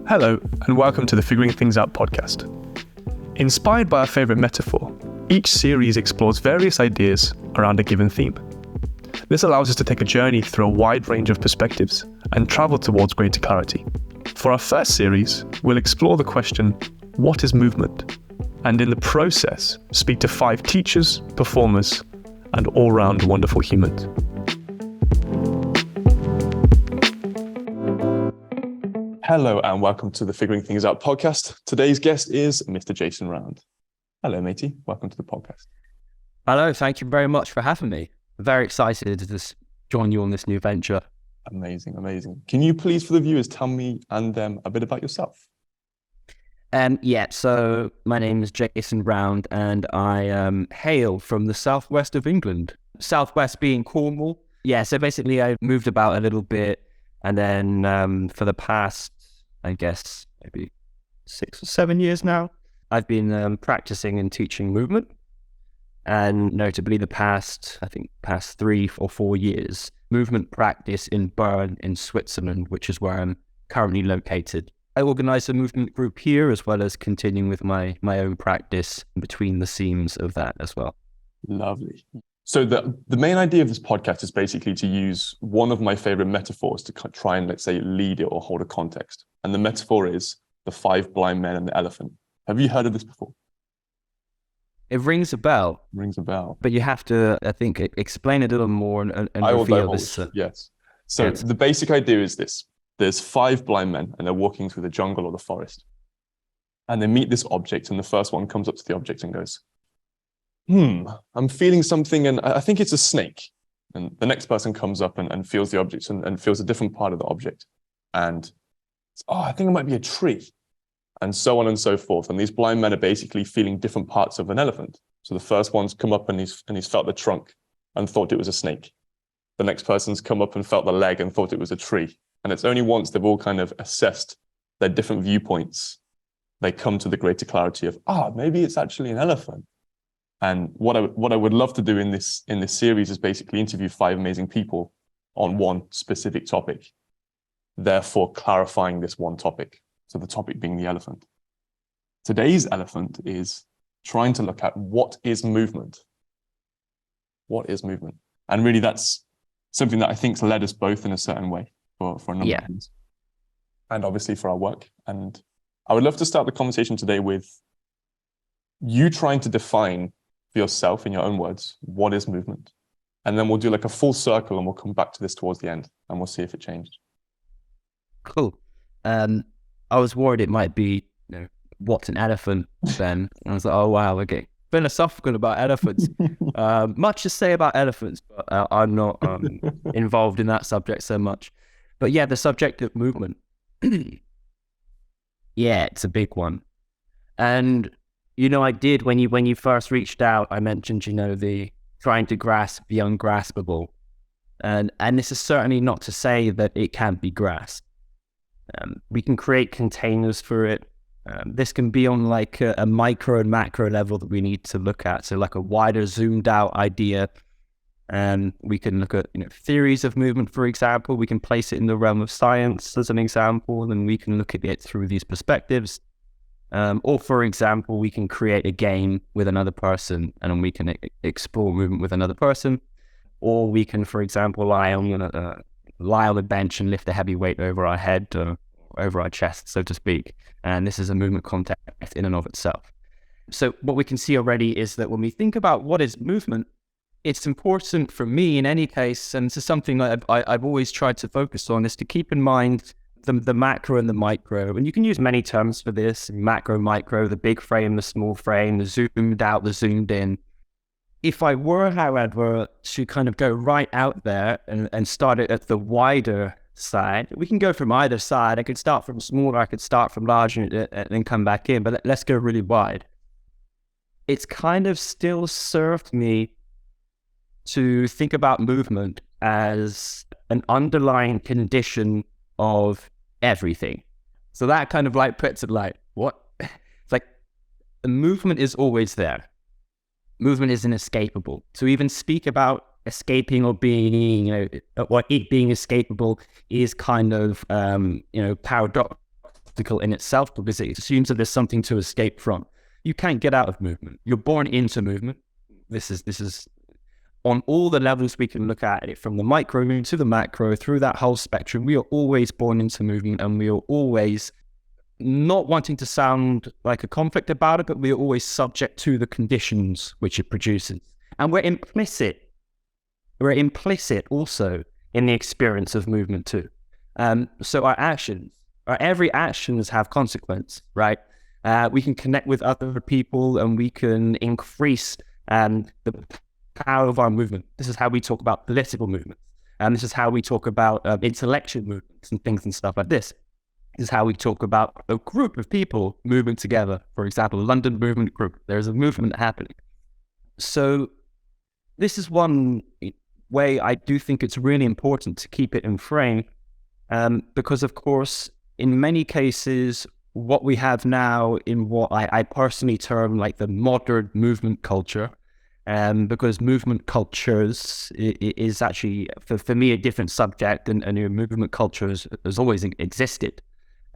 Hello, and welcome to the Figuring Things Out podcast. Inspired by our favourite metaphor, each series explores various ideas around a given theme. This allows us to take a journey through a wide range of perspectives and travel towards greater clarity. For our first series, we'll explore the question, what is movement? And in the process, speak to 5 teachers, performers, and all-round wonderful humans. Hello and welcome to the Figuring Things Out podcast. Today's guest is Mr. Jason Round. Hello, matey. Welcome to the podcast. Hello, thank you very much for having me. Very excited to just join you on this new venture. Amazing. Can you please, for the viewers, tell me and them a bit about yourself? So my name is Jason Round and I hail from the southwest of England. Southwest being Cornwall. Yeah, so basically I moved about a little bit and then for the past, I guess, maybe 6 or 7 years now, I've been practicing and teaching movement. And notably the past 3 or 4 years, movement practice in Bern in Switzerland, which is where I'm currently located. I organize a movement group here as well as continuing with my own practice between the seams of that as well. Lovely. So the main idea of this podcast is basically to use one of my favorite metaphors to try and, let's say, lead it or hold a context. And the metaphor is the 5 blind men and the elephant. Have you heard of this before? It rings a bell. But you have to, I think, explain it a little more and I will reveal divulge, this. Yes. So The basic idea is this. There's 5 blind men and they're walking through the jungle or the forest. And they meet this object and the first one comes up to the object and goes, I'm feeling something and I think it's a snake. And the next person comes up and feels the object and feels a different part of the object. And, I think it might be a tree. And so on and so forth. And these blind men are basically feeling different parts of an elephant. So the first one's come up and he's felt the trunk and thought it was a snake. The next person's come up and felt the leg and thought it was a tree. And it's only once they've all kind of assessed their different viewpoints, they come to the greater clarity of, maybe it's actually an elephant. And what I would love to do in this series is basically interview 5 amazing people on one specific topic, therefore clarifying this one topic. So the topic being the elephant. Today's elephant is trying to look at what is movement. What is movement? And really that's something that I think's led us both in a certain way for a number of reasons. And obviously for our work. And I would love to start the conversation today with you trying to define for yourself in your own words, what is movement? And then we'll do like a full circle and we'll come back to this towards the end and we'll see if it changed. Cool. I was worried it might be, what's an elephant then? And I was like, oh, wow, okay. Philosophical about elephants. Much to say about elephants, but I'm not involved in that subject so much. But yeah, the subject of movement. Yeah, it's a big one. And, I did, when you first reached out, I mentioned, the trying to grasp the ungraspable. And this is certainly not to say that it can't be grasped. We can create containers for it. This can be on like a micro and macro level that we need to look at. So like a wider zoomed out idea. And we can look at theories of movement, for example. We can place it in the realm of science as an example, and we can look at it through these perspectives. Or for example, we can create a game with another person and we can explore movement with another person. Or we can, for example, lie on a bench and lift a heavy weight over our head or over our chest, so to speak. And this is a movement context in and of itself. So what we can see already is that when we think about what is movement, it's important for me in any case, and this is something I've always tried to focus on, is to keep in mind the macro and the micro. And you can use many terms for this, macro, micro, the big frame, the small frame, the zoomed out, the zoomed in. If I were, however, to kind of go right out there and start it at the wider side, we can go from either side. I could start from smaller, I could start from larger and then come back in, but let's go really wide. It's kind of still served me to think about movement as an underlying condition of everything. So that kind of like puts it like, what? It's like the movement is always there. Movement is inescapable. To even speak about escaping or being, or it being escapable is kind of, paradoxical obstacle in itself because it assumes that there's something to escape from. You can't get out of movement. You're born into movement. This is on all the levels we can look at it, from the micro to the macro, through that whole spectrum. We are always born into movement, and we are always, not wanting to sound like a conflict about it, but we are always subject to the conditions which it produces. And we're implicit also in the experience of movement too. So our actions, every actions have consequence, right? We can connect with other people, and we can increase the power of our movement. This is how we talk about political movements. And this is how we talk about intellectual movements and things and stuff like this. This is how we talk about a group of people moving together. For example, London Movement Group. There's a movement happening. So this is one way I do think it's really important to keep it in frame, because, of course, in many cases, what we have now in what I personally term like the modern movement culture, because movement cultures is actually, for me, a different subject, and movement culture has always existed.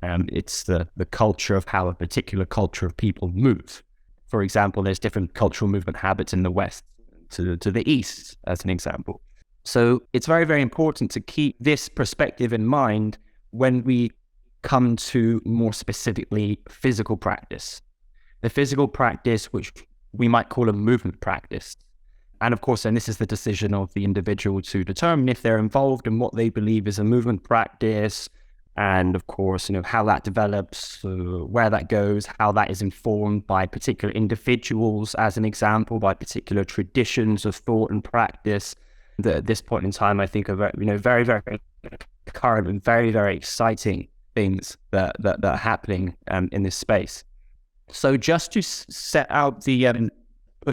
It's the culture of how a particular culture of people move. For example, there's different cultural movement habits in the West to the East, as an example. So it's very, very important to keep this perspective in mind when we come to more specifically physical practice. The physical practice, which we might call a movement practice. And of course, and this is the decision of the individual to determine if they're involved in what they believe is a movement practice, and of course, how that develops, where that goes, how that is informed by particular individuals, as an example, by particular traditions of thought and practice. That at this point in time, I think are very, very current and very, very exciting things that are happening in this space. So just to set out the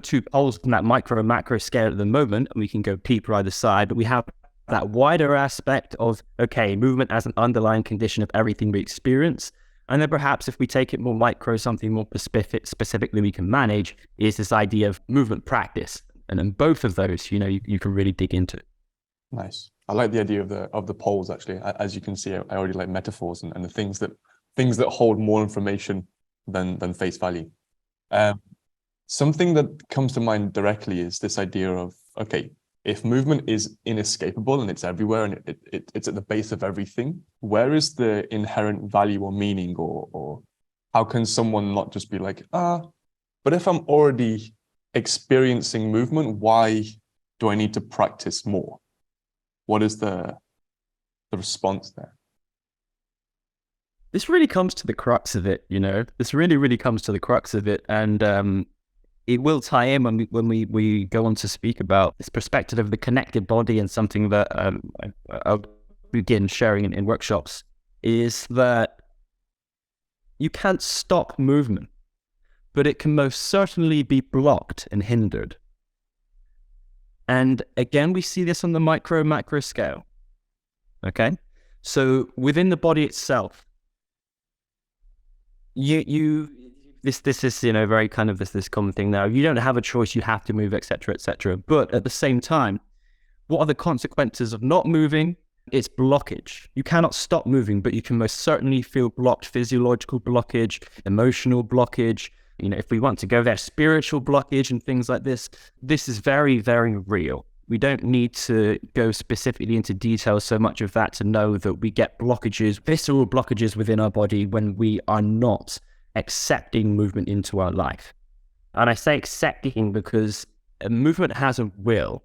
two poles from that micro and macro scale at the moment, and we can go deeper either side, but we have that wider aspect of, okay, movement as an underlying condition of everything we experience. And then perhaps if we take it more micro, something more specifically we can manage, is this idea of movement practice. And then both of those, you can really dig into. Nice. I like the idea of the poles, actually. As you can see, I already like metaphors and the things that hold more information than face value. Something that comes to mind directly is this idea of, okay, if movement is inescapable and it's everywhere and it's at the base of everything, where is the inherent value or meaning, or how can someone not just be like, but if I'm already experiencing movement, why do I need to practice more? What is the response there? This really comes to the crux of it, This really, really comes to the crux of it, and it will tie in when we go on to speak about this perspective of the connected body, and something that I'll begin sharing in workshops, is that you can't stop movement, but it can most certainly be blocked and hindered. And again, we see this on the micro macro scale. Okay, so within the body itself, this is very kind of this common thing now. You don't have a choice; you have to move, etc., etc. But at the same time, what are the consequences of not moving? It's blockage. You cannot stop moving, but you can most certainly feel blocked. Physiological blockage, emotional blockage. If we want to go there, spiritual blockage and things like this. This is very, very real. We don't need to go specifically into detail so much of that to know that we get blockages, visceral blockages within our body when we are not accepting movement into our life. And I say accepting because movement has a will.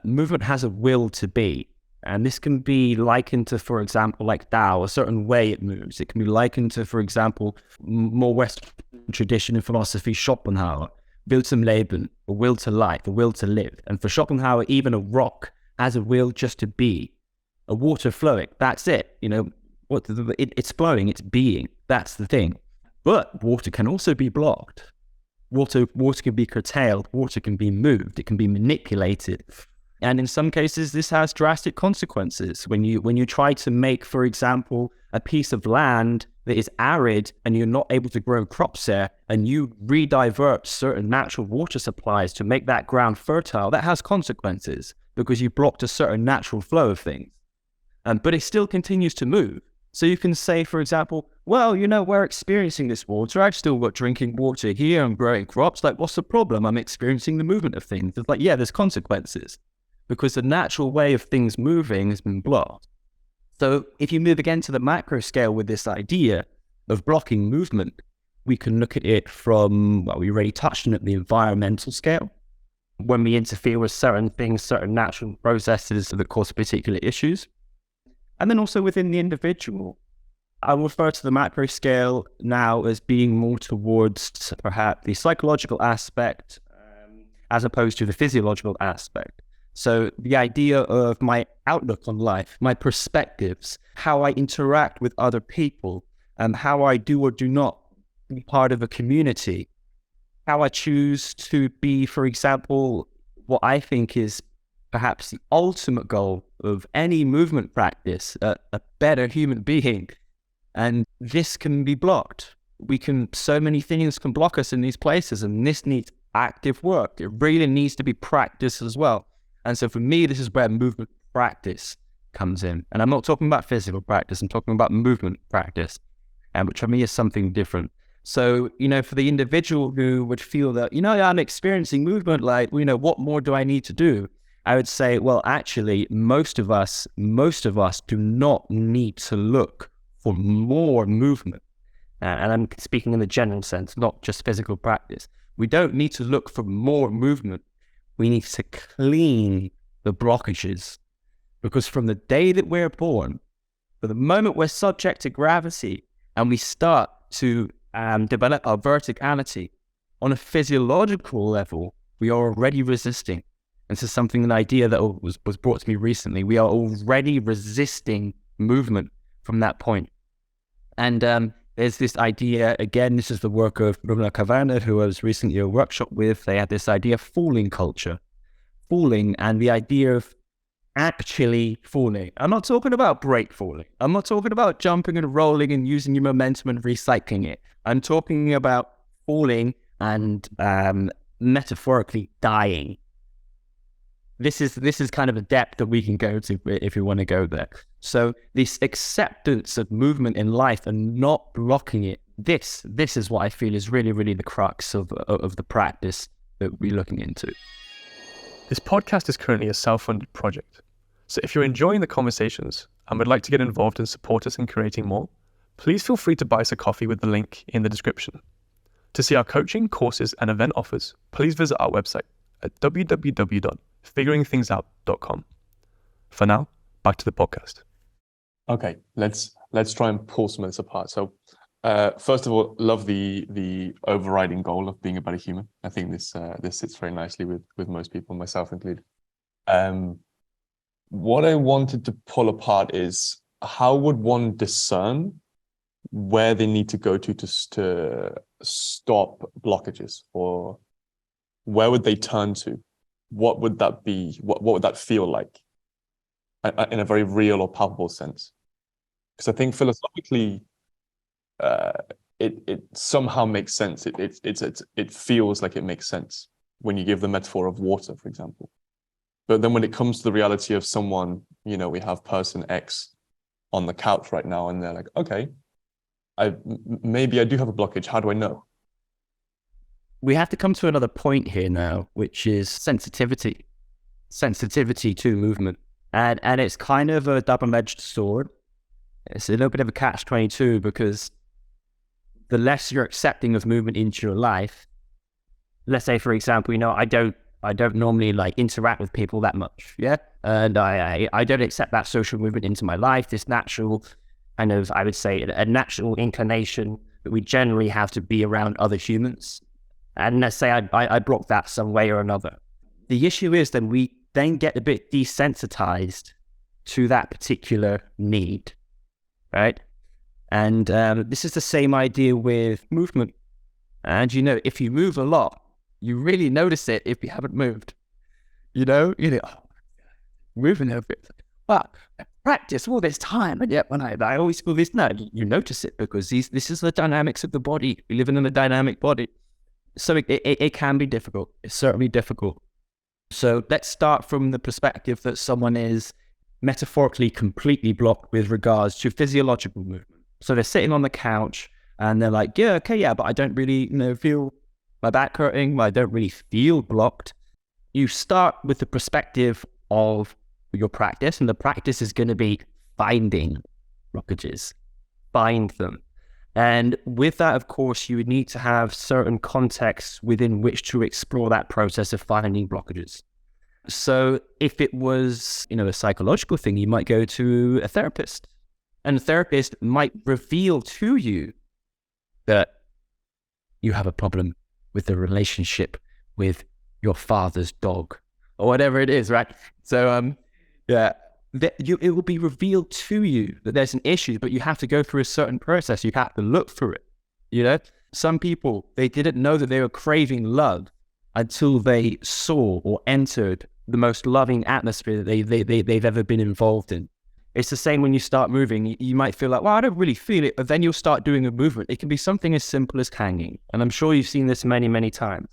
Movement has a will to be. And this can be likened to, for example, like Tao, a certain way it moves. It can be likened to, for example, more Western tradition in philosophy, Schopenhauer, Will zum Leben, a will to life, a will to live. And for Schopenhauer, even a rock has a will just to be. A water flowing, that's it. It's flowing, it's being. That's the thing. But water can also be blocked. Water can be curtailed. Water can be moved. It can be manipulated. And in some cases, this has drastic consequences. When you try to make, for example, a piece of land that is arid and you're not able to grow crops there, and you redivert certain natural water supplies to make that ground fertile, that has consequences because you blocked a certain natural flow of things. But it still continues to move. So you can say, for example, well, we're experiencing this water. I've still got drinking water here. I'm growing crops. Like, what's the problem? I'm experiencing the movement of things. It's like, yeah, there's consequences because the natural way of things moving has been blocked. So if you move again to the macro scale with this idea of blocking movement, we can look at it from, well, we already touched on it, the environmental scale. When we interfere with certain things, certain natural processes that cause particular issues. And then also within the individual, I will refer to the macro scale now as being more towards perhaps the psychological aspect as opposed to the physiological aspect. So the idea of my outlook on life, my perspectives, how I interact with other people, how I do or do not be part of a community, how I choose to be, for example, what I think is perhaps the ultimate goal of any movement practice, a better human being. And this can be blocked. So many things can block us in these places, and this needs active work. It really needs to be practiced as well. And so for me, this is where movement practice comes in. And I'm not talking about physical practice, I'm talking about movement practice, which for me is something different. So, for the individual who would feel that, I'm experiencing movement, like, what more do I need to do? I would say, well, actually, most of us do not need to look for more movement. And I'm speaking in the general sense, not just physical practice. We don't need to look for more movement. We need to clean the blockages. Because from the day that we're born, for the moment we're subject to gravity and we start to develop our verticality, on a physiological level, we are already resisting. This is an idea that was brought to me recently. We are already resisting movement from that point. And there's this idea, again, this is the work of Bruna Cavanagh, who I was recently at a workshop with. They had this idea of falling culture. Falling and the idea of actually falling. I'm not talking about break falling. I'm not talking about jumping and rolling and using your momentum and recycling it. I'm talking about falling and metaphorically dying. This is kind of a depth that we can go to if we want to go there. So this acceptance of movement in life and not blocking it, this is what I feel is really, really the crux of the practice that we're looking into. This podcast is currently a self-funded project. So if you're enjoying the conversations and would like to get involved and support us in creating more, please feel free to buy us a coffee with the link in the description. To see our coaching, courses, and event offers, please visit our website at www.figuringthingsout.com. For now, back to the podcast. Okay, let's try and pull some of this apart. So first of all, love the overriding goal of being a better human. I think this sits very nicely with most people, myself included. What I wanted to pull apart is how would one discern where they need to go to stop blockages, or where would they turn to? What would that be? What would that feel like in a very real or palpable sense? Because I think philosophically, it somehow makes sense. It feels like it makes sense when you give the metaphor of water, for example. But then when it comes to the reality of someone, we have person X on the couch right now, and they're like, okay, maybe I do have a blockage. How do I know? We have to come to another point here now, which is sensitivity to movement. And it's kind of a double-edged sword. It's a little bit of a catch-22, because the less you're accepting of movement into your life, let's say, for example, I don't normally interact with people that much, yeah? And I don't accept that social movement into my life, this natural kind of, I would say, a natural inclination that we generally have to be around other humans. And let's say I block that some way or another. The issue is then we then get a bit desensitized to that particular need, right? And this is the same idea with movement. And if you move a lot, you really notice it if you haven't moved. Moving a bit. But I practice all this time, and yet when I always feel this, no, you notice it because this is the dynamics of the body. We live in a dynamic body. So it can be difficult. It's certainly difficult. So let's start from the perspective that someone is metaphorically completely blocked with regards to physiological movement. So they're sitting on the couch and they're like, yeah, okay, yeah, but I don't really, feel my back hurting. I don't really feel blocked. You start with the perspective of your practice, and the practice is going to be finding blockages, find them. And with that, of course, you would need to have certain contexts within which to explore that process of finding blockages. So if it was, a psychological thing, you might go to a therapist, and a therapist might reveal to you that you have a problem with the relationship with your father's dog or whatever it is, right? So, it will be revealed to you that there's an issue, but you have to go through a certain process. You have to look through it. Some people, they didn't know that they were craving love until they saw or entered the most loving atmosphere that they've ever been involved in. It's the same when you start moving. You might feel like, well, I don't really feel it, but then you'll start doing a movement. It can be something as simple as hanging. And I'm sure you've seen this many, many times.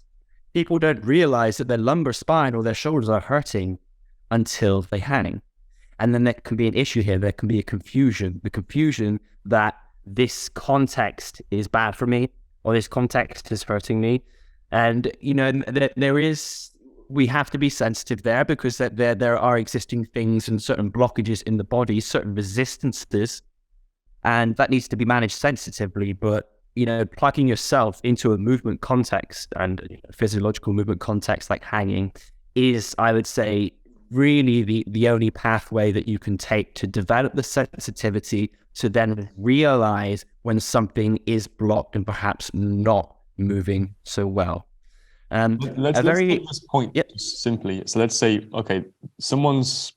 People don't realize that their lumbar spine or their shoulders are hurting until they hang. And then there can be an issue here. There can be a confusion. The confusion that this context is bad for me, or this context is hurting me. And, we have to be sensitive there, because there are existing things and certain blockages in the body, certain resistances, and that needs to be managed sensitively. But, plugging yourself into a movement context and physiological movement context like hanging is, I would say, really the only pathway that you can take to develop the sensitivity to then realize when something is blocked and perhaps not moving so well. Let's take this point simply. So let's say, okay, someone's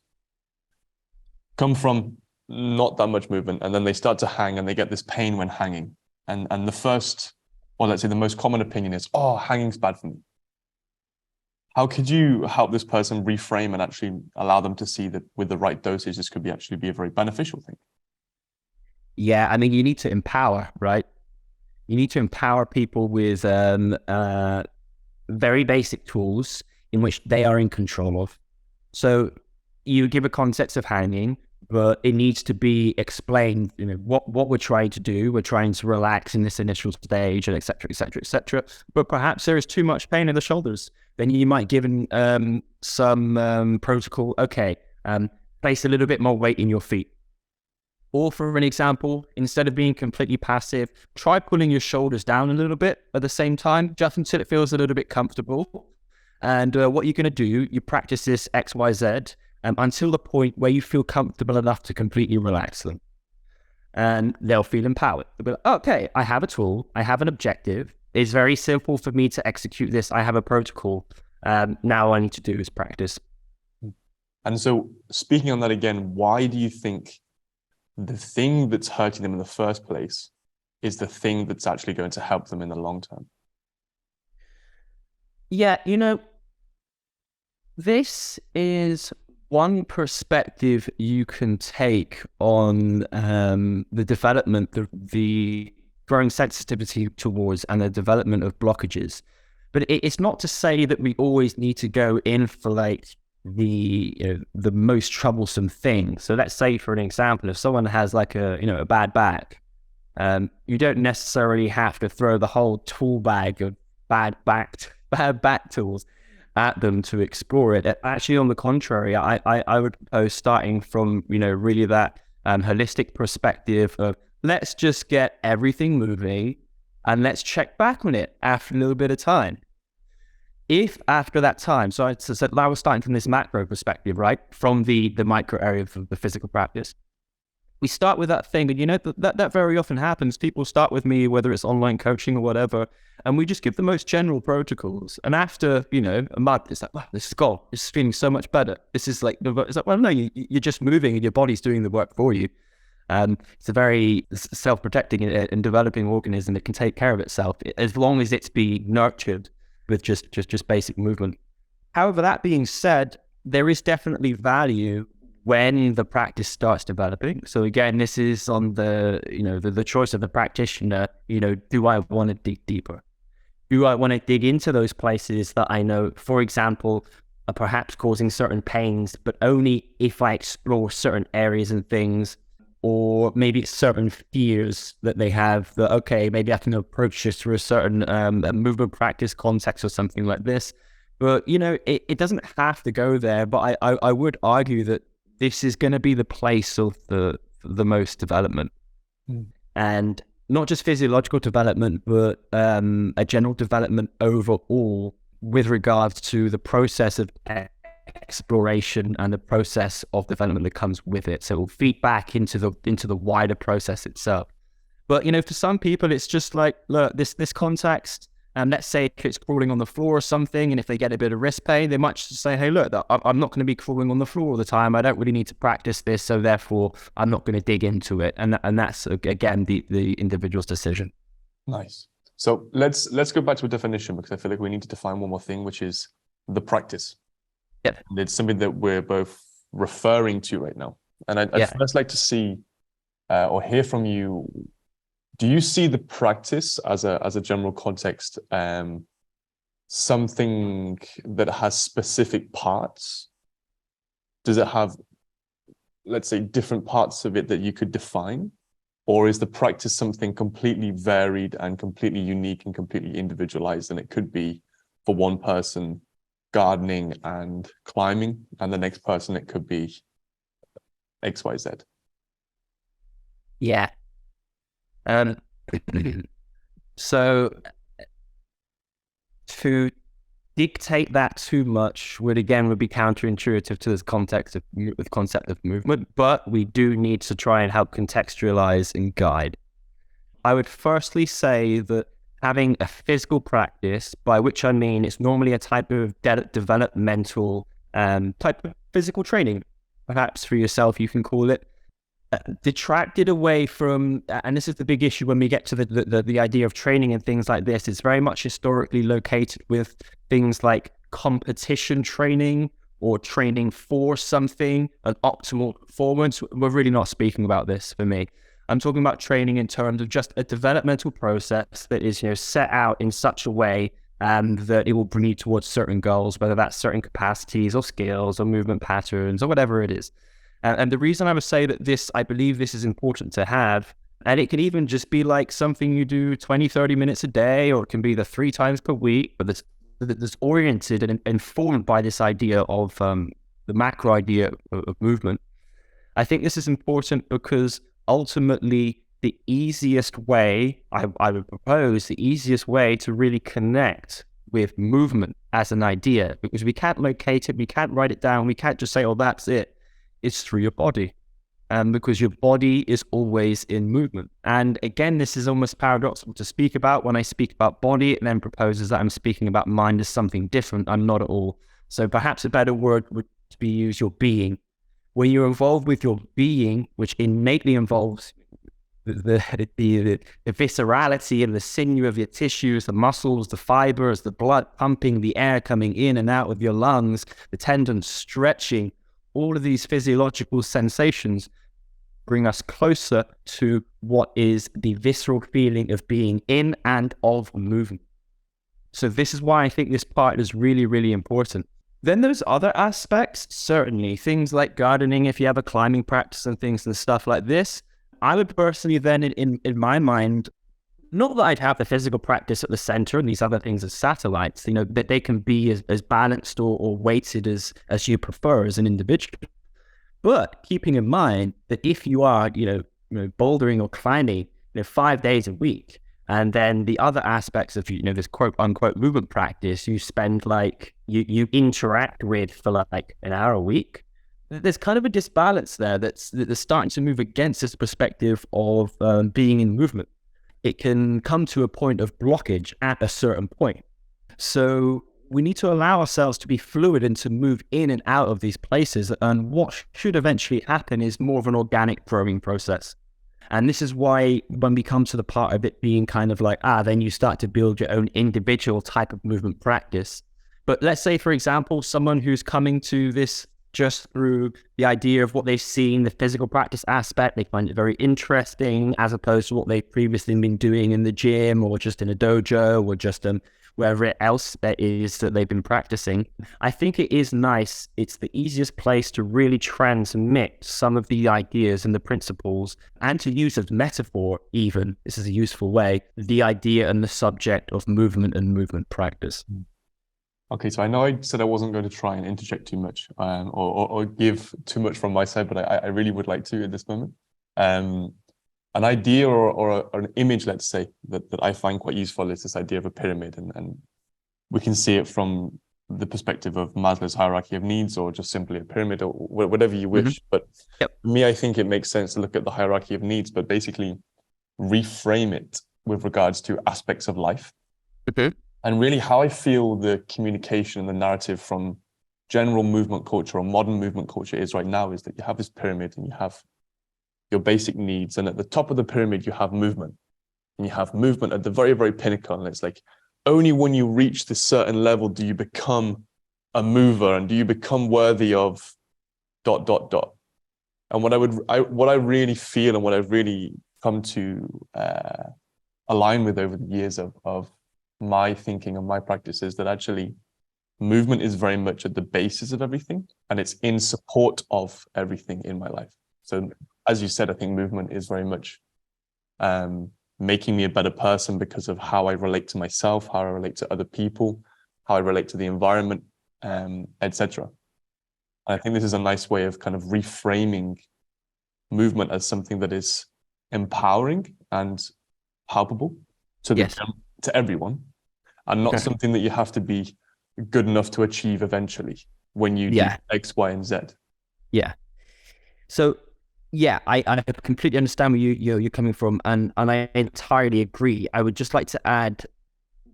come from not that much movement, and then they start to hang and they get this pain when hanging. And the first, or let's say the most common opinion is, oh, hanging's bad for me. How could you help this person reframe and actually allow them to see that with the right dosage, this could actually be a very beneficial thing? Yeah, I mean, you need to empower, right? You need to empower people with very basic tools in which they are in control of. So you give a concept of hanging, but it needs to be explained, what we're trying to do. We're trying to relax in this initial stage, and et cetera, et cetera, et cetera. But perhaps there is too much pain in the shoulders. Then you might give some protocol. Okay, place a little bit more weight in your feet. Or for an example, instead of being completely passive, try pulling your shoulders down a little bit at the same time, just until it feels a little bit comfortable. And what you're going to do, you practice this X, Y, Z until the point where you feel comfortable enough to completely relax them. And they'll feel empowered. They'll be like, okay, I have a tool, I have an objective. It's very simple for me to execute this. I have a protocol. Now all I need to do is practice. And so speaking on that again, why do you think the thing that's hurting them in the first place is the thing that's actually going to help them in the long term? Yeah, this is one perspective you can take on the development, the growing sensitivity towards and the development of blockages. But it's not to say that we always need to go in for like the most troublesome thing. So let's say, for an example, if someone has like a bad back, you don't necessarily have to throw the whole tool bag of bad back tools at them to explore it. Actually, on the contrary, I would propose starting from really that holistic perspective of, let's just get everything moving and let's check back on it after a little bit of time. If after that time, so I said I was starting from this macro perspective, right? From the micro area of the physical practice. We start with that thing, and that very often happens. People start with me, whether it's online coaching or whatever, and we just give the most general protocols. And after, a month, it's like, wow, this is gone. This is feeling so much better. This is like, it's like, well, no, you're just moving and your body's doing the work for you. It's a very self-protecting and developing organism. It can take care of itself as long as it's being nurtured with just basic movement. However, that being said, there is definitely value when the practice starts developing. So again, this is on the choice of the practitioner. Do I want to dig deeper? Do I want to dig into those places that I know, for example, are perhaps causing certain pains, but only if I explore certain areas and things, or maybe certain fears that they have that, okay, maybe I can approach this through a certain movement practice context or something like this. But, it doesn't have to go there. But I would argue that this is going to be the place of the most development. And not just physiological development, but a general development overall with regards to the process of exploration and the process of development that comes with it. So it will feed back into the wider process itself. But, for some people, it's just like, look, this context, let's say if it's crawling on the floor or something, and if they get a bit of wrist pain, they might just say, hey, look, I'm not going to be crawling on the floor all the time. I don't really need to practice this, so therefore I'm not going to dig into it. And that's, again, the individual's decision. Nice. So let's go back to a definition, because I feel like we need to define one more thing, which is the practice. Yeah. And it's something that we're both referring to right now. And I'd first like to see or hear from you. Do you see the practice as a general context, something that has specific parts? Does it have, let's say, different parts of it that you could define? Or is the practice something completely varied and completely unique and completely individualized? And it could be for one person gardening and climbing, and the next person it could be XYZ. Yeah. So to dictate that too much would be counterintuitive to this context of the concept of movement, but we do need to try and help contextualize and guide. I would firstly say that having a physical practice, by which I mean it's normally a type of developmental type of physical training, perhaps for yourself you can call it, detracted away from, and this is the big issue when we get to the idea of training and things like this, it's very much historically located with things like competition training or training for something, an optimal performance. We're really not speaking about this for me. I'm talking about training in terms of just a developmental process that is, set out in such a way that it will bring you towards certain goals, whether that's certain capacities or skills or movement patterns or whatever it is. And the reason I would say that I believe this is important to have, and it can even just be like something you do 20, 30 minutes a day, or it can be the 3 times per week, but that's oriented and informed by this idea of the macro idea of movement. I think this is important because ultimately the easiest way, I would propose, the easiest way to really connect with movement as an idea, because we can't locate it, we can't write it down, we can't just say, oh, that's it. It's through your body, because your body is always in movement. And again, this is almost paradoxical to speak about. When I speak about body, it then proposes that I'm speaking about mind as something different. I'm not at all. So perhaps a better word would be use your being. When you're involved with your being, which innately involves the viscerality and the sinew of your tissues, the muscles, the fibers, the blood pumping, the air coming in and out of your lungs, the tendons stretching, all of these physiological sensations bring us closer to what is the visceral feeling of being in and of movement. So this is why I think this part is really, really important. Then there's other aspects, certainly, things like gardening, if you have a climbing practice and things and stuff like this. I would personally then, in my mind, not that I'd have the physical practice at the center and these other things as satellites, that they can be as balanced or weighted as you prefer as an individual. But keeping in mind that if you are, bouldering or climbing, 5 days a week, and then the other aspects of, this quote unquote movement practice, you spend you interact with for like an hour a week, there's kind of a disbalance there that's starting to move against this perspective of being in movement. It can come to a point of blockage at a certain point. So we need to allow ourselves to be fluid and to move in and out of these places. And what should eventually happen is more of an organic growing process. And this is why when we come to the part of it being kind of like, then you start to build your own individual type of movement practice. But let's say, for example, someone who's coming to this just through the idea of what they've seen, the physical practice aspect. They find it very interesting as opposed to what they've previously been doing in the gym or just in a dojo or just wherever else there is that they've been practicing. I think it is nice. It's the easiest place to really transmit some of the ideas and the principles, and to use as metaphor even, this is a useful way, the idea and the subject of movement and movement practice. Okay, so I know I said I wasn't going to try and interject too much or give too much from my side, but I really would like to at this moment. An idea or an image, let's say, that I find quite useful is this idea of a pyramid. And we can see it from the perspective of Maslow's hierarchy of needs, or just simply a pyramid, or whatever you wish. Mm-hmm. But for me, I think it makes sense to look at the hierarchy of needs, but basically reframe it with regards to aspects of life. Okay. And really how I feel the communication and the narrative from general movement culture or modern movement culture is right now is that you have this pyramid and you have your basic needs. And at the top of the pyramid, you have movement. And you have movement at the very, very pinnacle. And it's like, only when you reach this certain level do you become a mover and do you become worthy of ... And what I really feel and what I've really come to align with over the years of my thinking and my practice is that actually movement is very much at the basis of everything, and it's in support of everything in my life. So as you said, I think movement is very much making me a better person because of how I relate to myself, how I relate to other people, how I relate to the environment, etc. I think this is a nice way of kind of reframing movement as something that is empowering and palpable to to everyone, and not something that you have to be good enough to achieve eventually when you do X, Y, and Z. Yeah. So, I completely understand where you're coming from, and I entirely agree. I would just like to add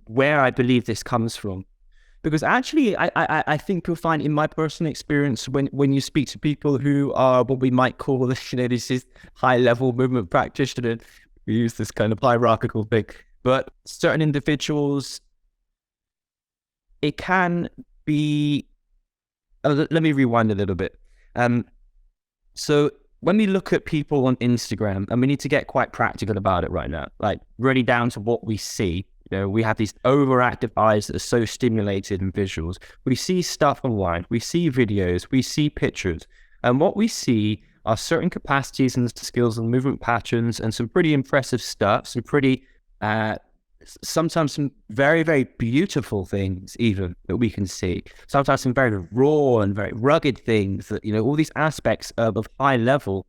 where I believe this comes from, because actually, I think you'll find in my personal experience when you speak to people who are what we might call this is high-level movement practitioners, we use this kind of hierarchical thing. But certain individuals, it can be... let me rewind a little bit. So when we look at people on Instagram, and we need to get quite practical about it right now, like really down to what we see. You know, we have these overactive eyes that are so stimulated in visuals. We see stuff online, we see videos, we see pictures, and what we see are certain capacities and skills and movement patterns and some pretty impressive stuff, some pretty... sometimes some very, very beautiful things even that we can see. Sometimes some very raw and very rugged things that, all these aspects of high level.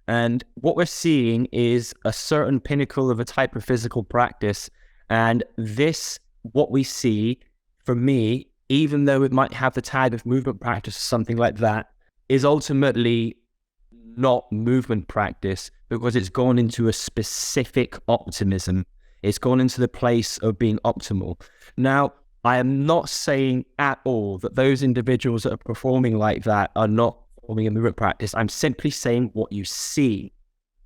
And what we're seeing is a certain pinnacle of a type of physical practice. And this, what we see, for me, even though it might have the tag of movement practice or something like that, is ultimately not movement practice, because it's gone into a specific optimism. It's gone into the place of being optimal. Now, I am not saying at all that those individuals that are performing like that are not performing a movement practice. I'm simply saying what you see,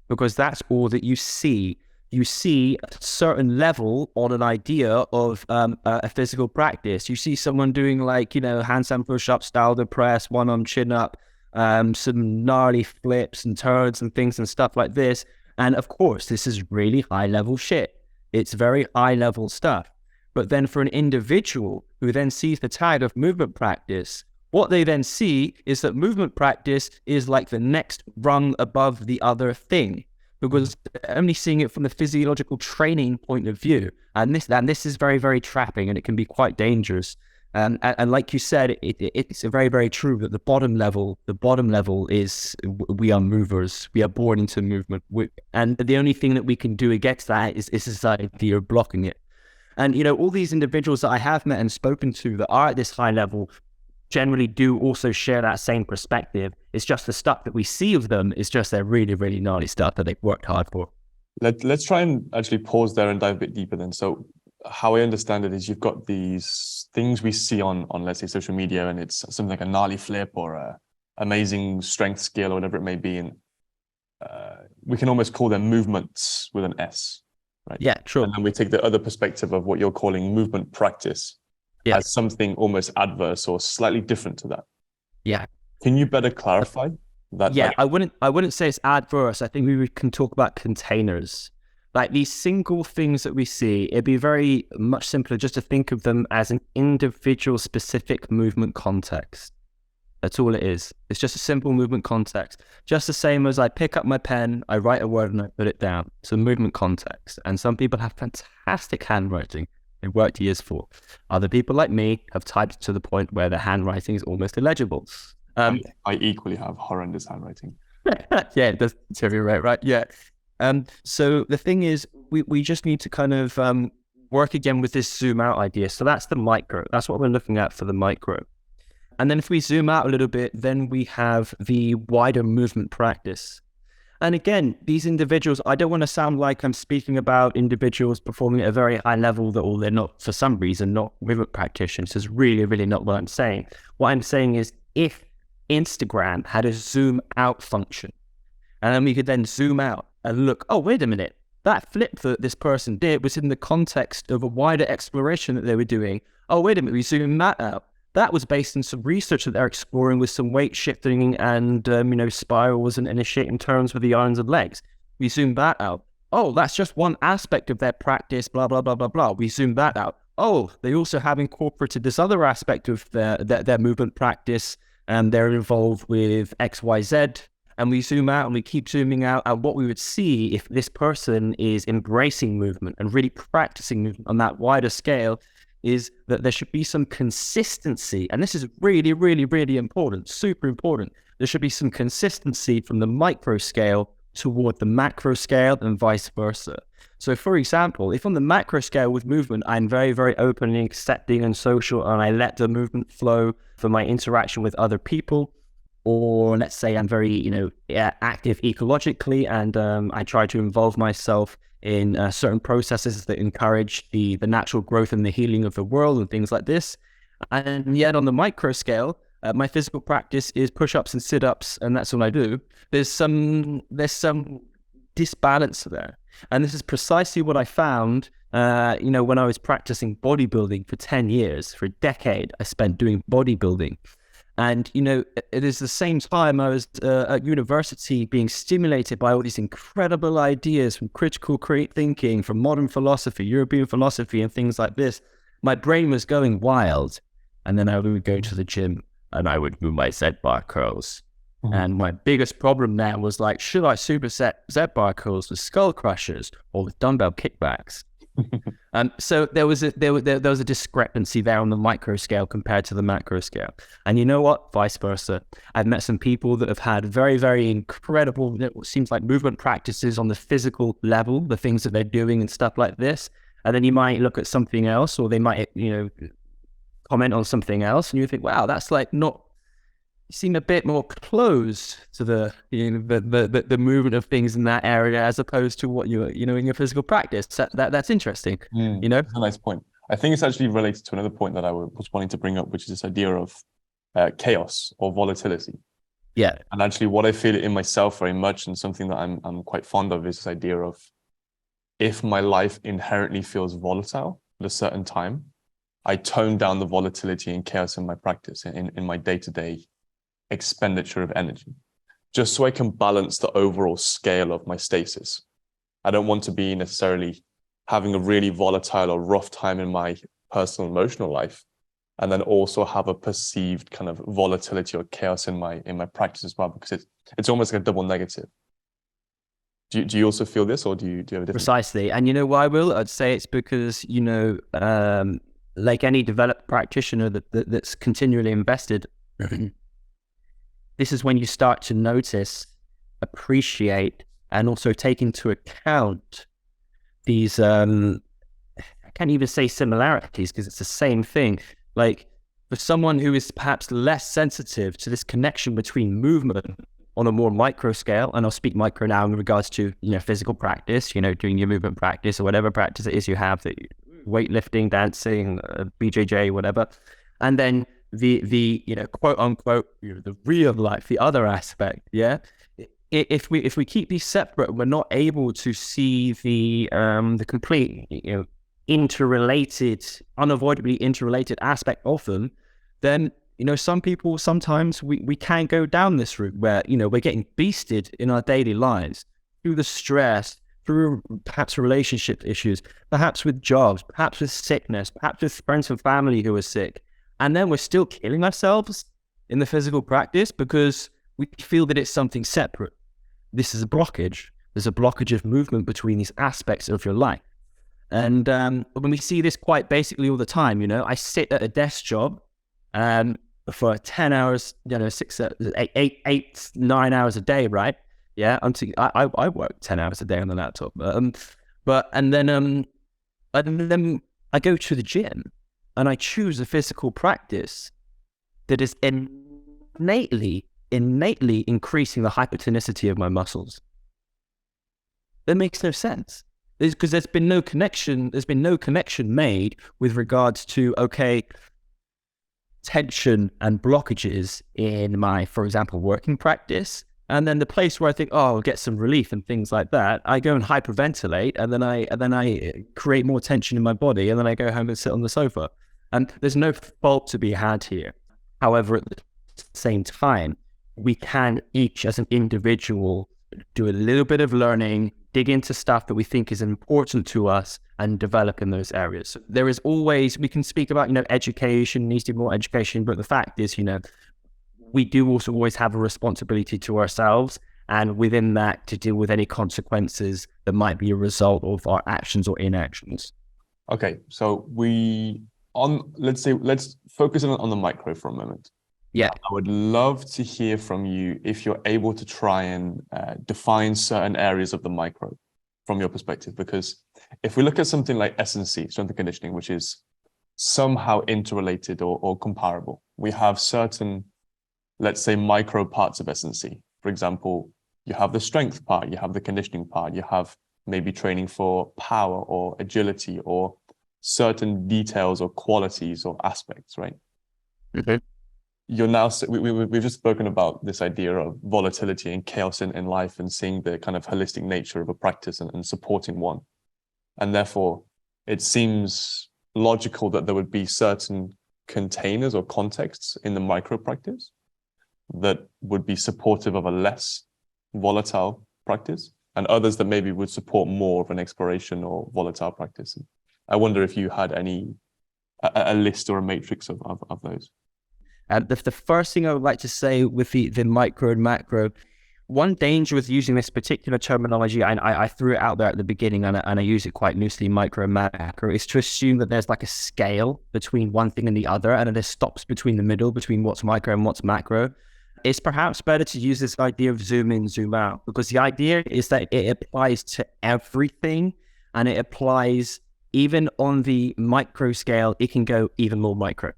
because that's all that you see. You see a certain level on an idea of a physical practice. You see someone doing handstand push-up, style the press, one-arm chin-up, some gnarly flips and turns and things and stuff like this. And of course, this is really high-level shit. It's very high-level stuff. But then for an individual who then sees the tide of movement practice, what they then see is that movement practice is like the next rung above the other thing, because they're only seeing it from the physiological training point of view. And this is very, very trapping, and it can be quite dangerous. And like you said, it's very, very true that the bottom level is we are movers. We are born into movement. And the only thing that we can do against that is this idea of blocking it. And, all these individuals that I have met and spoken to that are at this high level generally do also share that same perspective. It's just the stuff that we see of them is just their really, really gnarly stuff that they've worked hard for. Let's try and actually pause there and dive a bit deeper then. So how I understand it is you've got these things we see on let's say social media, and it's something like a gnarly flip or a amazing strength skill or whatever it may be, and we can almost call them movements with an S, right? Yeah, true. And then we take the other perspective of what you're calling movement practice as something almost adverse or slightly different to that. Yeah. Can you better clarify that? Yeah, I wouldn't say it's adverse. I think we can talk about containers. Like these single things that we see, it'd be very much simpler just to think of them as an individual specific movement context. That's all it is. It's just a simple movement context. Just the same as I pick up my pen, I write a word and I put it down. It's a movement context. And some people have fantastic handwriting they worked years for. Other people like me have typed to the point where their handwriting is almost illegible. I equally have horrendous handwriting. Yeah, it does deteriorate, right? Yeah. So the thing is, we just need to kind of work again with this zoom out idea. So that's the micro. That's what we're looking at for the micro. And then if we zoom out a little bit, then we have the wider movement practice. And again, these individuals, I don't want to sound like I'm speaking about individuals performing at a very high level or they're not, for some reason, not movement practitioners. It's really, really not what I'm saying. What I'm saying is if Instagram had a zoom out function, and then we could then zoom out and look, oh, wait a minute, that flip that this person did was in the context of a wider exploration that they were doing. Oh, wait a minute, we zoom that out. That was based on some research that they're exploring with some weight shifting and, spirals and initiating turns with the arms and legs. We zoom that out. Oh, that's just one aspect of their practice, blah, blah, blah, blah, blah. We zoom that out. Oh, they also have incorporated this other aspect of their movement practice, and they're involved with X, Y, Z. And we zoom out and we keep zooming out. And what we would see if this person is embracing movement and really practicing movement on that wider scale is that there should be some consistency. And this is really, really, really important, super important. There should be some consistency from the micro scale toward the macro scale and vice versa. So for example, if on the macro scale with movement, I'm very, very open and accepting and social, and I let the movement flow for my interaction with other people, or let's say I'm very, active ecologically, and I try to involve myself in certain processes that encourage the natural growth and the healing of the world and things like this. And yet on the micro scale, my physical practice is push-ups and sit-ups, and that's all I do. There's some disbalance there. And this is precisely what I found, when I was practicing bodybuilding for 10 years, for a decade, I spent doing bodybuilding. And, it is the same time I was at university being stimulated by all these incredible ideas from critical thinking, from modern philosophy, European philosophy, and things like this. My brain was going wild. And then I would go to the gym and I would do my Z-bar curls. Mm-hmm. And my biggest problem now was like, should I superset Z-bar curls with skull crushers or with dumbbell kickbacks? So there was a discrepancy there on the micro scale compared to the macro scale. And you know what? Vice versa. I've met some people that have had very, very incredible, it seems like movement practices on the physical level, the things that they're doing and stuff like this. And then you might look at something else, or they might, comment on something else, and you think, wow, that's like not, you seem a bit more close to the movement of things in that area as opposed to what you in your physical practice. That's interesting. That's a nice point. I think it's actually related to another point that I was wanting to bring up, which is this idea of chaos or volatility. Yeah. And actually what I feel in myself very much, and something that I'm quite fond of, is this idea of, if my life inherently feels volatile at a certain time, I tone down the volatility and chaos in my practice, in my day-to-day expenditure of energy, just so I can balance the overall scale of my stasis. I don't want to be necessarily having a really volatile or rough time in my personal emotional life, and then also have a perceived kind of volatility or chaos in my practice as well, because it's almost like a double negative. Do you also feel this, or do you have a different? Precisely. And you know why, Will? I'd say it's because, like any developed practitioner that's continually invested, this is when you start to notice, appreciate, and also take into account these, I can't even say similarities because it's the same thing. Like for someone who is perhaps less sensitive to this connection between movement on a more micro scale, and I'll speak micro now in regards to, physical practice, doing your movement practice or whatever practice it is you have, that weightlifting, dancing, BJJ, whatever. And then the quote unquote, the real life, the other aspect. Yeah. If we keep these separate, we're not able to see the complete, interrelated, unavoidably interrelated aspect of them, then some people, sometimes we can go down this route where, we're getting beasted in our daily lives through the stress, through perhaps relationship issues, perhaps with jobs, perhaps with sickness, perhaps with friends and family who are sick. And then we're still killing ourselves in the physical practice because we feel that it's something separate. This is a blockage. There's a blockage of movement between these aspects of your life. And when we see this quite basically all the time, I sit at a desk job for 10 hours, 9 hours a day, right? Yeah, I work 10 hours a day on the laptop. And then I go to the gym and I choose a physical practice that is innately increasing the hypertonicity of my muscles. That makes no sense. Because there's been no connection made with regards to, tension and blockages in my, for example, working practice. And then the place where I think, I'll get some relief and things like that, I go and hyperventilate, and then I create more tension in my body, and then I go home and sit on the sofa. And there's no fault to be had here. However, at the same time, we can each as an individual do a little bit of learning, dig into stuff that we think is important to us, and develop in those areas. So there is always, we can speak about, education, needs to be more education, but the fact is, we do also always have a responsibility to ourselves, and within that, to deal with any consequences that might be a result of our actions or inactions. Okay, so let's focus on the micro for a moment. Yeah. I would love to hear from you if you're able to try and define certain areas of the micro from your perspective, because if we look at something like S&C, strength and conditioning, which is somehow interrelated or comparable, we have certain, let's say, micro parts of S&C. For example, you have the strength part, you have the conditioning part, you have maybe training for power or agility or certain details or qualities or aspects, right? Mm-hmm. We've just spoken about this idea of volatility and chaos in life, and seeing the kind of holistic nature of a practice and supporting one. And therefore, it seems logical that there would be certain containers or contexts in the micro practice that would be supportive of a less volatile practice, and others that maybe would support more of an exploration or volatile practice. I wonder if you had a list or a matrix of those. The first thing I would like to say with the micro and macro, one danger with using this particular terminology, and I threw it out there at the beginning, and I use it quite loosely, micro and macro, is to assume that there's like a scale between one thing and the other, and it stops between the middle, between what's micro and what's macro. It's perhaps better to use this idea of zoom in, zoom out, because the idea is that it applies to everything, and it applies even on the micro scale, it can go even more micro,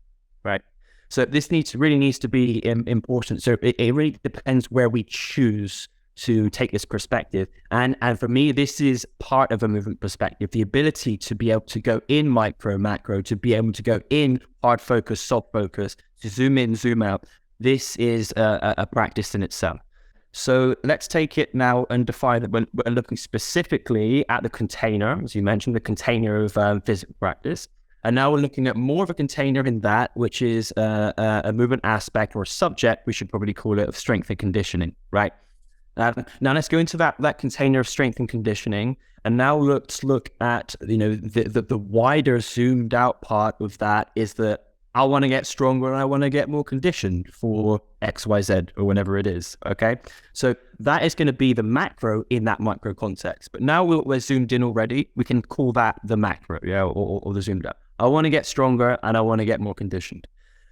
right? So this really needs to be important. So it really depends where we choose to take this perspective. And for me, this is part of a movement perspective, the ability to be able to go in micro, macro, to be able to go in hard focus, soft focus, to zoom in, zoom out. This is a practice in itself. So let's take it now and define it. We're looking specifically at the container, as you mentioned, the container of physical practice. And now we're looking at more of a container in that, which is a movement aspect or a subject, we should probably call it, of strength and conditioning, right? Now let's go into that container of strength and conditioning. And now let's look at, the wider zoomed out part of that is that I want to get stronger and I want to get more conditioned for X, Y, Z, or whatever it is, okay? So that is going to be the macro in that micro context. But now we're zoomed in already, we can call that the macro, or the zoomed out. I want to get stronger and I want to get more conditioned.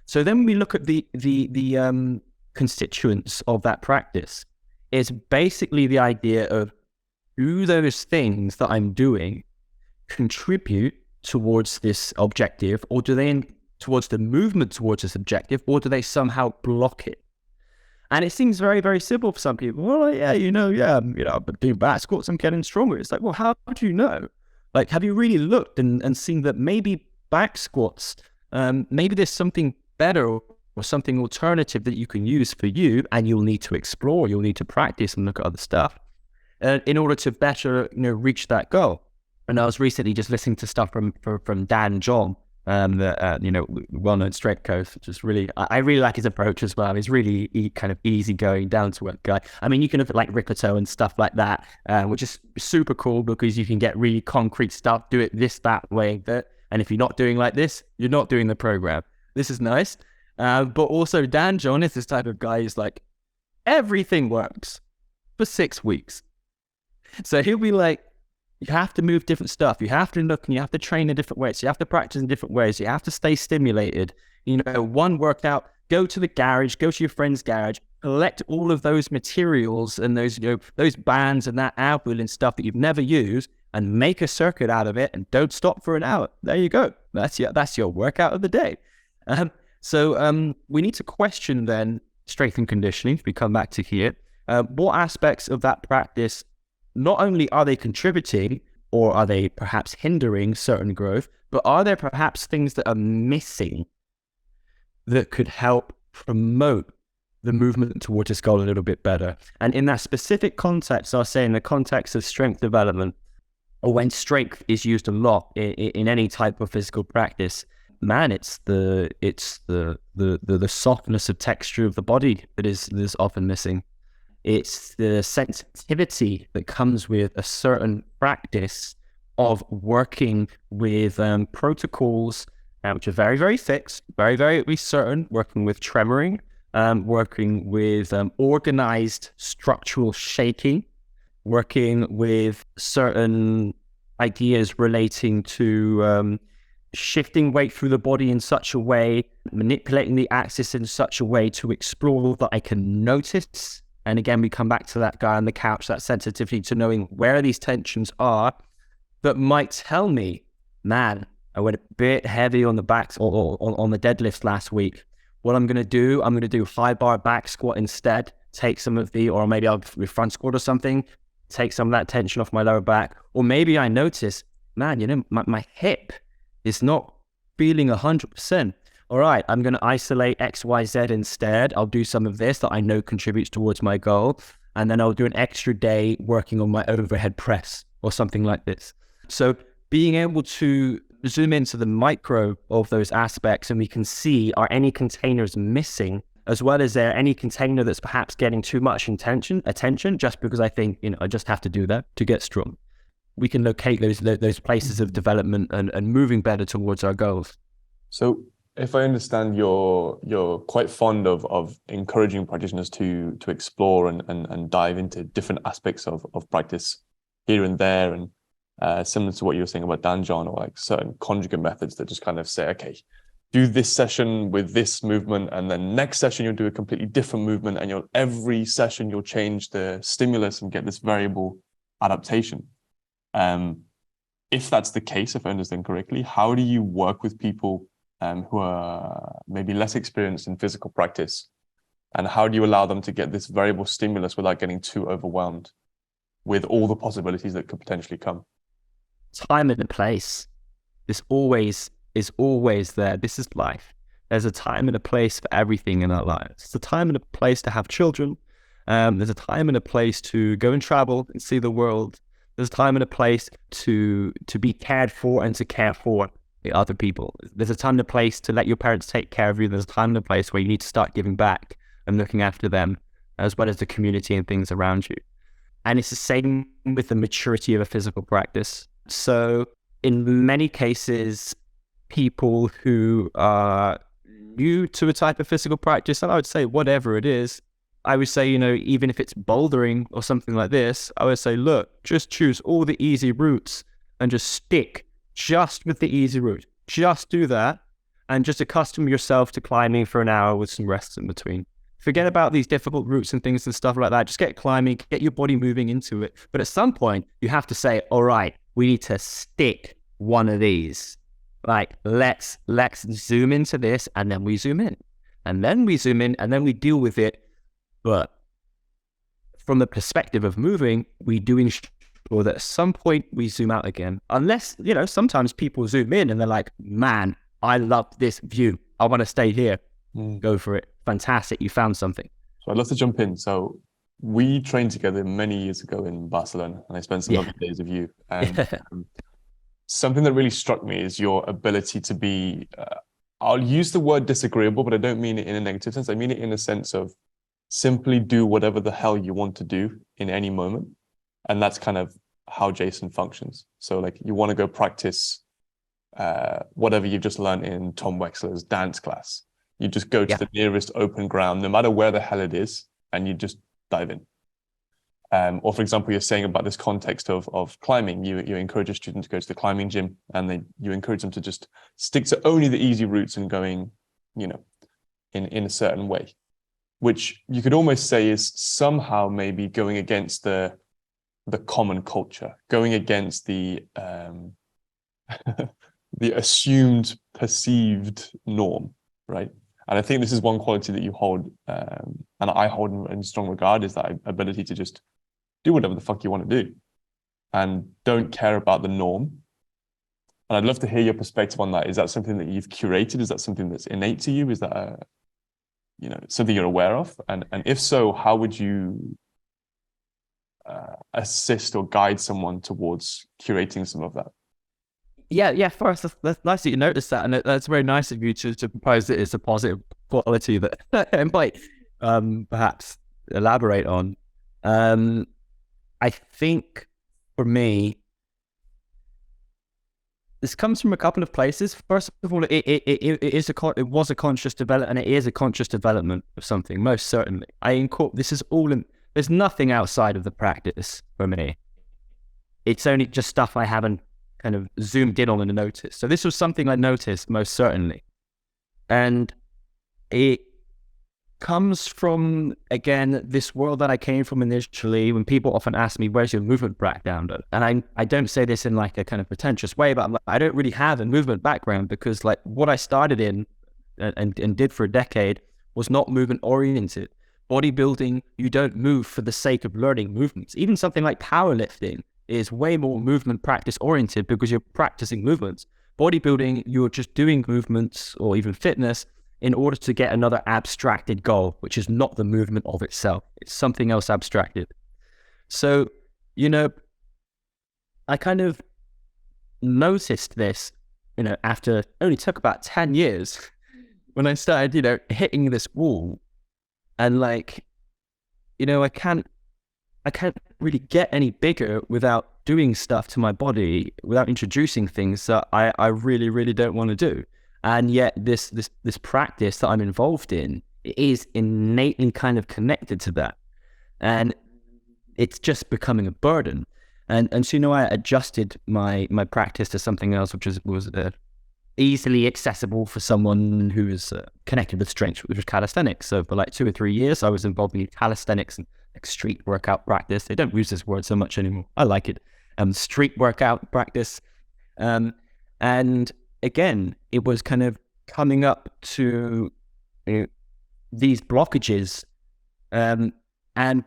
So then we look at the constituents of that practice. It's basically the idea of, do those things that I'm doing contribute towards this objective, or do they towards the movement towards this objective, or do they somehow block it? And it seems very, very simple for some people. Well, I've been doing back squats, I'm getting stronger. It's like, well, how do you know? Like, have you really looked and seen that maybe back squats, maybe there's something better or something alternative that you can use for you, and you'll need to explore, you'll need to practice and look at other stuff in order to better, reach that goal. And I was recently just listening to stuff from Dan John, well-known strength coach. Just really, I really like his approach as well. He's really kind of easygoing, down-to-earth guy. I mean, you can look at like Rickato and stuff like that, which is super cool because you can get really concrete stuff, do it this, that way, that. And if you're not doing like this, you're not doing the program. This is nice. But also Dan John is this type of guy who's like, everything works for 6 weeks. So he'll be like, you have to move different stuff. You have to look and you have to train in different ways. You have to practice in different ways. You have to stay stimulated. One workout, go to the garage, go to your friend's garage, collect all of those materials and those bands and that output and stuff that you've never used and make a circuit out of it and don't stop for an hour. There you go. That's your workout of the day. So we need to question then strength and conditioning, if we come back to here, what aspects of that practice, not only are they contributing or are they perhaps hindering certain growth, but are there perhaps things that are missing that could help promote the movement towards this goal a little bit better? And in that specific context, I'll say in the context of strength development, or when strength is used a lot in any type of physical practice, man, it's the softness of texture of the body that is often missing. It's the sensitivity that comes with a certain practice of working with protocols which are very, very fixed, very, very certain, working with tremoring, working with organized structural shaking, working with certain ideas relating to shifting weight through the body in such a way, manipulating the axis in such a way to explore that I can notice. And again, we come back to that guy on the couch, that sensitivity to knowing where these tensions are that might tell me, man, I went a bit heavy on the backs or on the deadlifts last week. What I'm going to do high bar back squat instead, take some of or maybe I'll do front squat or something, take some of that tension off my lower back. Or maybe I notice, man, my hip is not feeling 100%. All right, I'm going to isolate X, Y, Z instead. I'll do some of this that I know contributes towards my goal. And then I'll do an extra day working on my overhead press or something like this. So being able to zoom into the micro of those aspects, and we can see, are any containers missing, as well as there any container that's perhaps getting too much attention just because I think, I just have to do that to get strong. We can locate those places of development and moving better towards our goals. So if I understand, you're quite fond of encouraging practitioners to explore and dive into different aspects of practice here and there, and similar to what you were saying about Dan John, or like certain conjugate methods that just kind of say, okay, do this session with this movement, and then next session you'll do a completely different movement, and every session you'll change the stimulus and get this variable adaptation. If that's the case, if I understand correctly, how do you work with people who are maybe less experienced in physical practice, and how do you allow them to get this variable stimulus without getting too overwhelmed with all the possibilities that could potentially come? Time and a place is always there. This is life. There's a time and a place for everything in our lives. There's a time and a place to have children. There's a time and a place to go and travel and see the world. There's a time and a place to be cared for and to care for the other people. There's a time and a place to let your parents take care of you. There's a time and a place where you need to start giving back and looking after them, as well as the community and things around you. And it's the same with the maturity of a physical practice. So in many cases, people who are new to a type of physical practice, and I would say whatever it is, I would say, even if it's bouldering or something like this, I would say, look, just choose all the easy routes and just stick just with the easy route. Just do that and just accustom yourself to climbing for an hour with some rests in between. Forget about these difficult routes and things and stuff like that. Just get climbing, get your body moving into it. But at some point, you have to say, all right, we need to stick one of these. Like, let's zoom into this, and then we zoom in. And then we zoom in, and then we deal with it. But from the perspective of moving, we do ensure that at some point we zoom out again. Unless, sometimes people zoom in and they're like, man, I love this view. I want to stay here. Go for it. Fantastic. You found something. So I'd love to jump in. So we trained together many years ago in Barcelona, and I spent some other days with you. And something that really struck me is your ability to be, I'll use the word disagreeable, but I don't mean it in a negative sense. I mean it in a sense of simply do whatever the hell you want to do in any moment. And that's kind of how Jason functions. So like you want to go practice whatever you've just learned in Tom Wexler's dance class. You just go to the nearest open ground, no matter where the hell it is, and you just dive in. Or for example, you're saying about this context of climbing, you encourage a student to go to the climbing gym, and you encourage them to just stick to only the easy routes and going, in a certain way, which you could almost say is somehow maybe going against the common culture, going against the the assumed perceived norm, right? And I think this is one quality that you hold, and I hold in strong regard, is that ability to just do whatever the fuck you want to do and don't care about the norm. And I'd love to hear your perspective on that. Is that something that you've curated? Is that something that's innate to you? Is that something you're aware of? And if so, how would you assist or guide someone towards curating some of that? Yeah, Forrest, that's nice that you noticed that, and that's very nice of you to propose that it's a positive quality that I might perhaps elaborate on. I think for me, this comes from a couple of places. First of all, it was a conscious development, and it is a conscious development of something, most certainly. This is all in. There's nothing outside of the practice for me. It's only just stuff I haven't kind of zoomed in on and noticed. So this was something I noticed, most certainly. And it comes from, again, this world that I came from initially, when people often ask me, where's your movement background? And I don't say this in like a kind of pretentious way, but I don't really have a movement background, because like what I started in and did for a decade was not movement oriented. Bodybuilding, you don't move for the sake of learning movements. Even something like powerlifting is way more movement practice oriented, because you're practicing movements. Bodybuilding, you're just doing movements, or even fitness, in order to get another abstracted goal, which is not the movement of itself. It's something else abstracted. So, I kind of noticed this, after it only took about 10 years, when I started, hitting this wall, and like, I can't really get any bigger without doing stuff to my body, without introducing things that I really, really don't want to do. And yet this practice that I'm involved in is innately kind of connected to that. And it's just becoming a burden. And so, I adjusted my practice to something else, which was easily accessible for someone who is connected with strength, which was calisthenics. So for like 2 or 3 years, I was involved in calisthenics and like street workout practice. They don't use this word so much anymore. I like it. Street workout practice. And again, it was kind of coming up to these blockages. And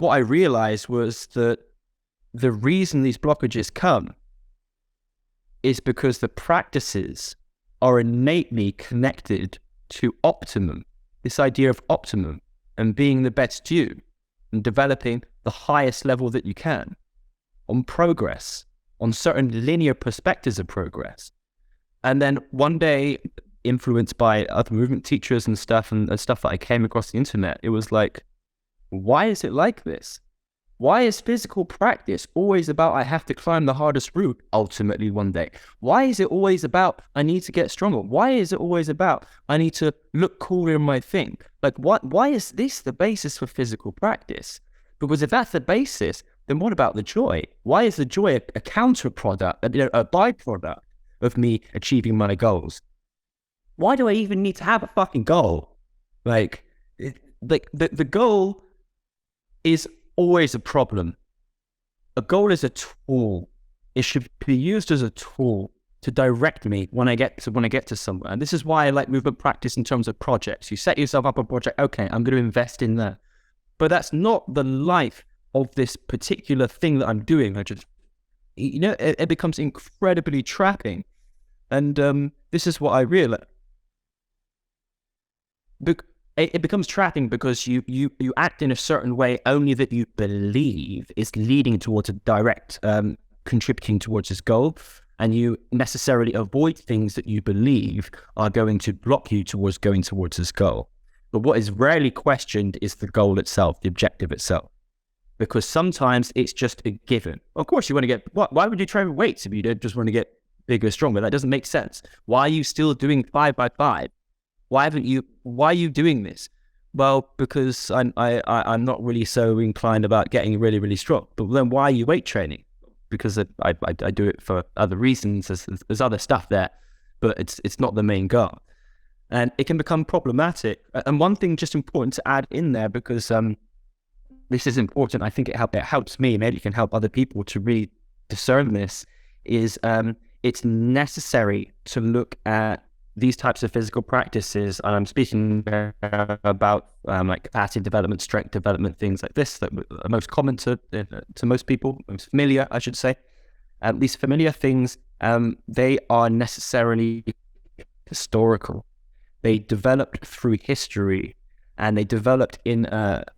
what I realized was that the reason these blockages come is because the practices are innately connected to optimum, this idea of optimum, and being the best you, and developing the highest level that you can, on progress, on certain linear perspectives of progress. And then one day, influenced by other movement teachers and stuff that I came across the internet, it was like, why is it like this? Why is physical practice always about I have to climb the hardest route ultimately one day? Why is it always about I need to get stronger? Why is it always about I need to look cooler in my thing? Like, why is this the basis for physical practice? Because if that's the basis, then what about the joy? Why is the joy a counter-product, a byproduct of me achieving my goals? Why do I even need to have a fucking goal? The goal is always a problem. A goal is a tool. It should be used as a tool to direct me when I get to somewhere. And this is why I like movement practice in terms of projects. You set yourself up a project, okay, I'm going to invest in that. But that's not the life of this particular thing that I'm doing. It becomes incredibly trapping. And this is what I realized. It becomes trapping because you act in a certain way only that you believe is leading towards a direct, contributing towards this goal. and you necessarily avoid things that you believe are going to block you towards going towards this goal. But what is rarely questioned is the goal itself, the objective itself. Because sometimes it's just a given. Of course, you want to get, why would you train with weights if you don't just want to get bigger, stronger? That doesn't make sense. Why are you still doing 5x5? Why are you doing this? Well, because I'm not really so inclined about getting really, really strong. But then why are you weight training? Because I do it for other reasons. There's other stuff there, but it's not the main goal. And it can become problematic. And one thing just important to add in there, because this is important, I think it helps me, maybe it can help other people to really discern this, is it's necessary to look at these types of physical practices. And I'm speaking about like capacity development, strength development, things like this that are most common to most people, most familiar, I should say. These familiar things, they are necessarily historical. They developed through history, and they developed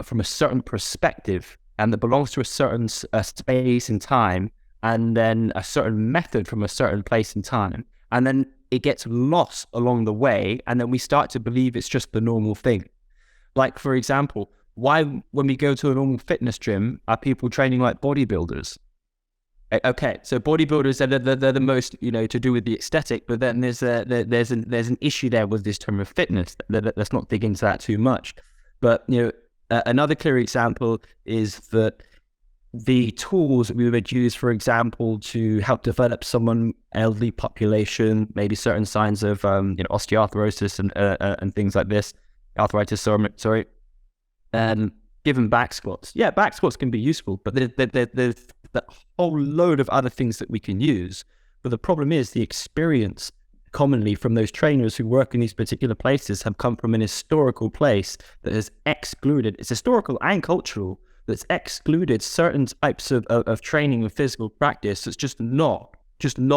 from a certain perspective, and that belongs to a certain space and time, and then a certain method from a certain place and time, and then it gets lost along the way, and then we start to believe it's just the normal thing. Like, for example, why, when we go to a normal fitness gym, are people training like bodybuilders? Okay, so bodybuilders, they're the most, to do with the aesthetic, but then there's an issue there with this term of fitness. Let's not dig into that too much. But, another clear example is that the tools that we would use, for example, to help develop someone elderly population, maybe certain signs of osteoarthritis and things like this, arthritis, sorry, given back squats. Yeah, back squats can be useful, but there's a whole load of other things that we can use. But the problem is the experience commonly from those trainers who work in these particular places have come from an historical place that has excluded, it's historical and cultural, that's excluded certain types of training and physical practice that's just not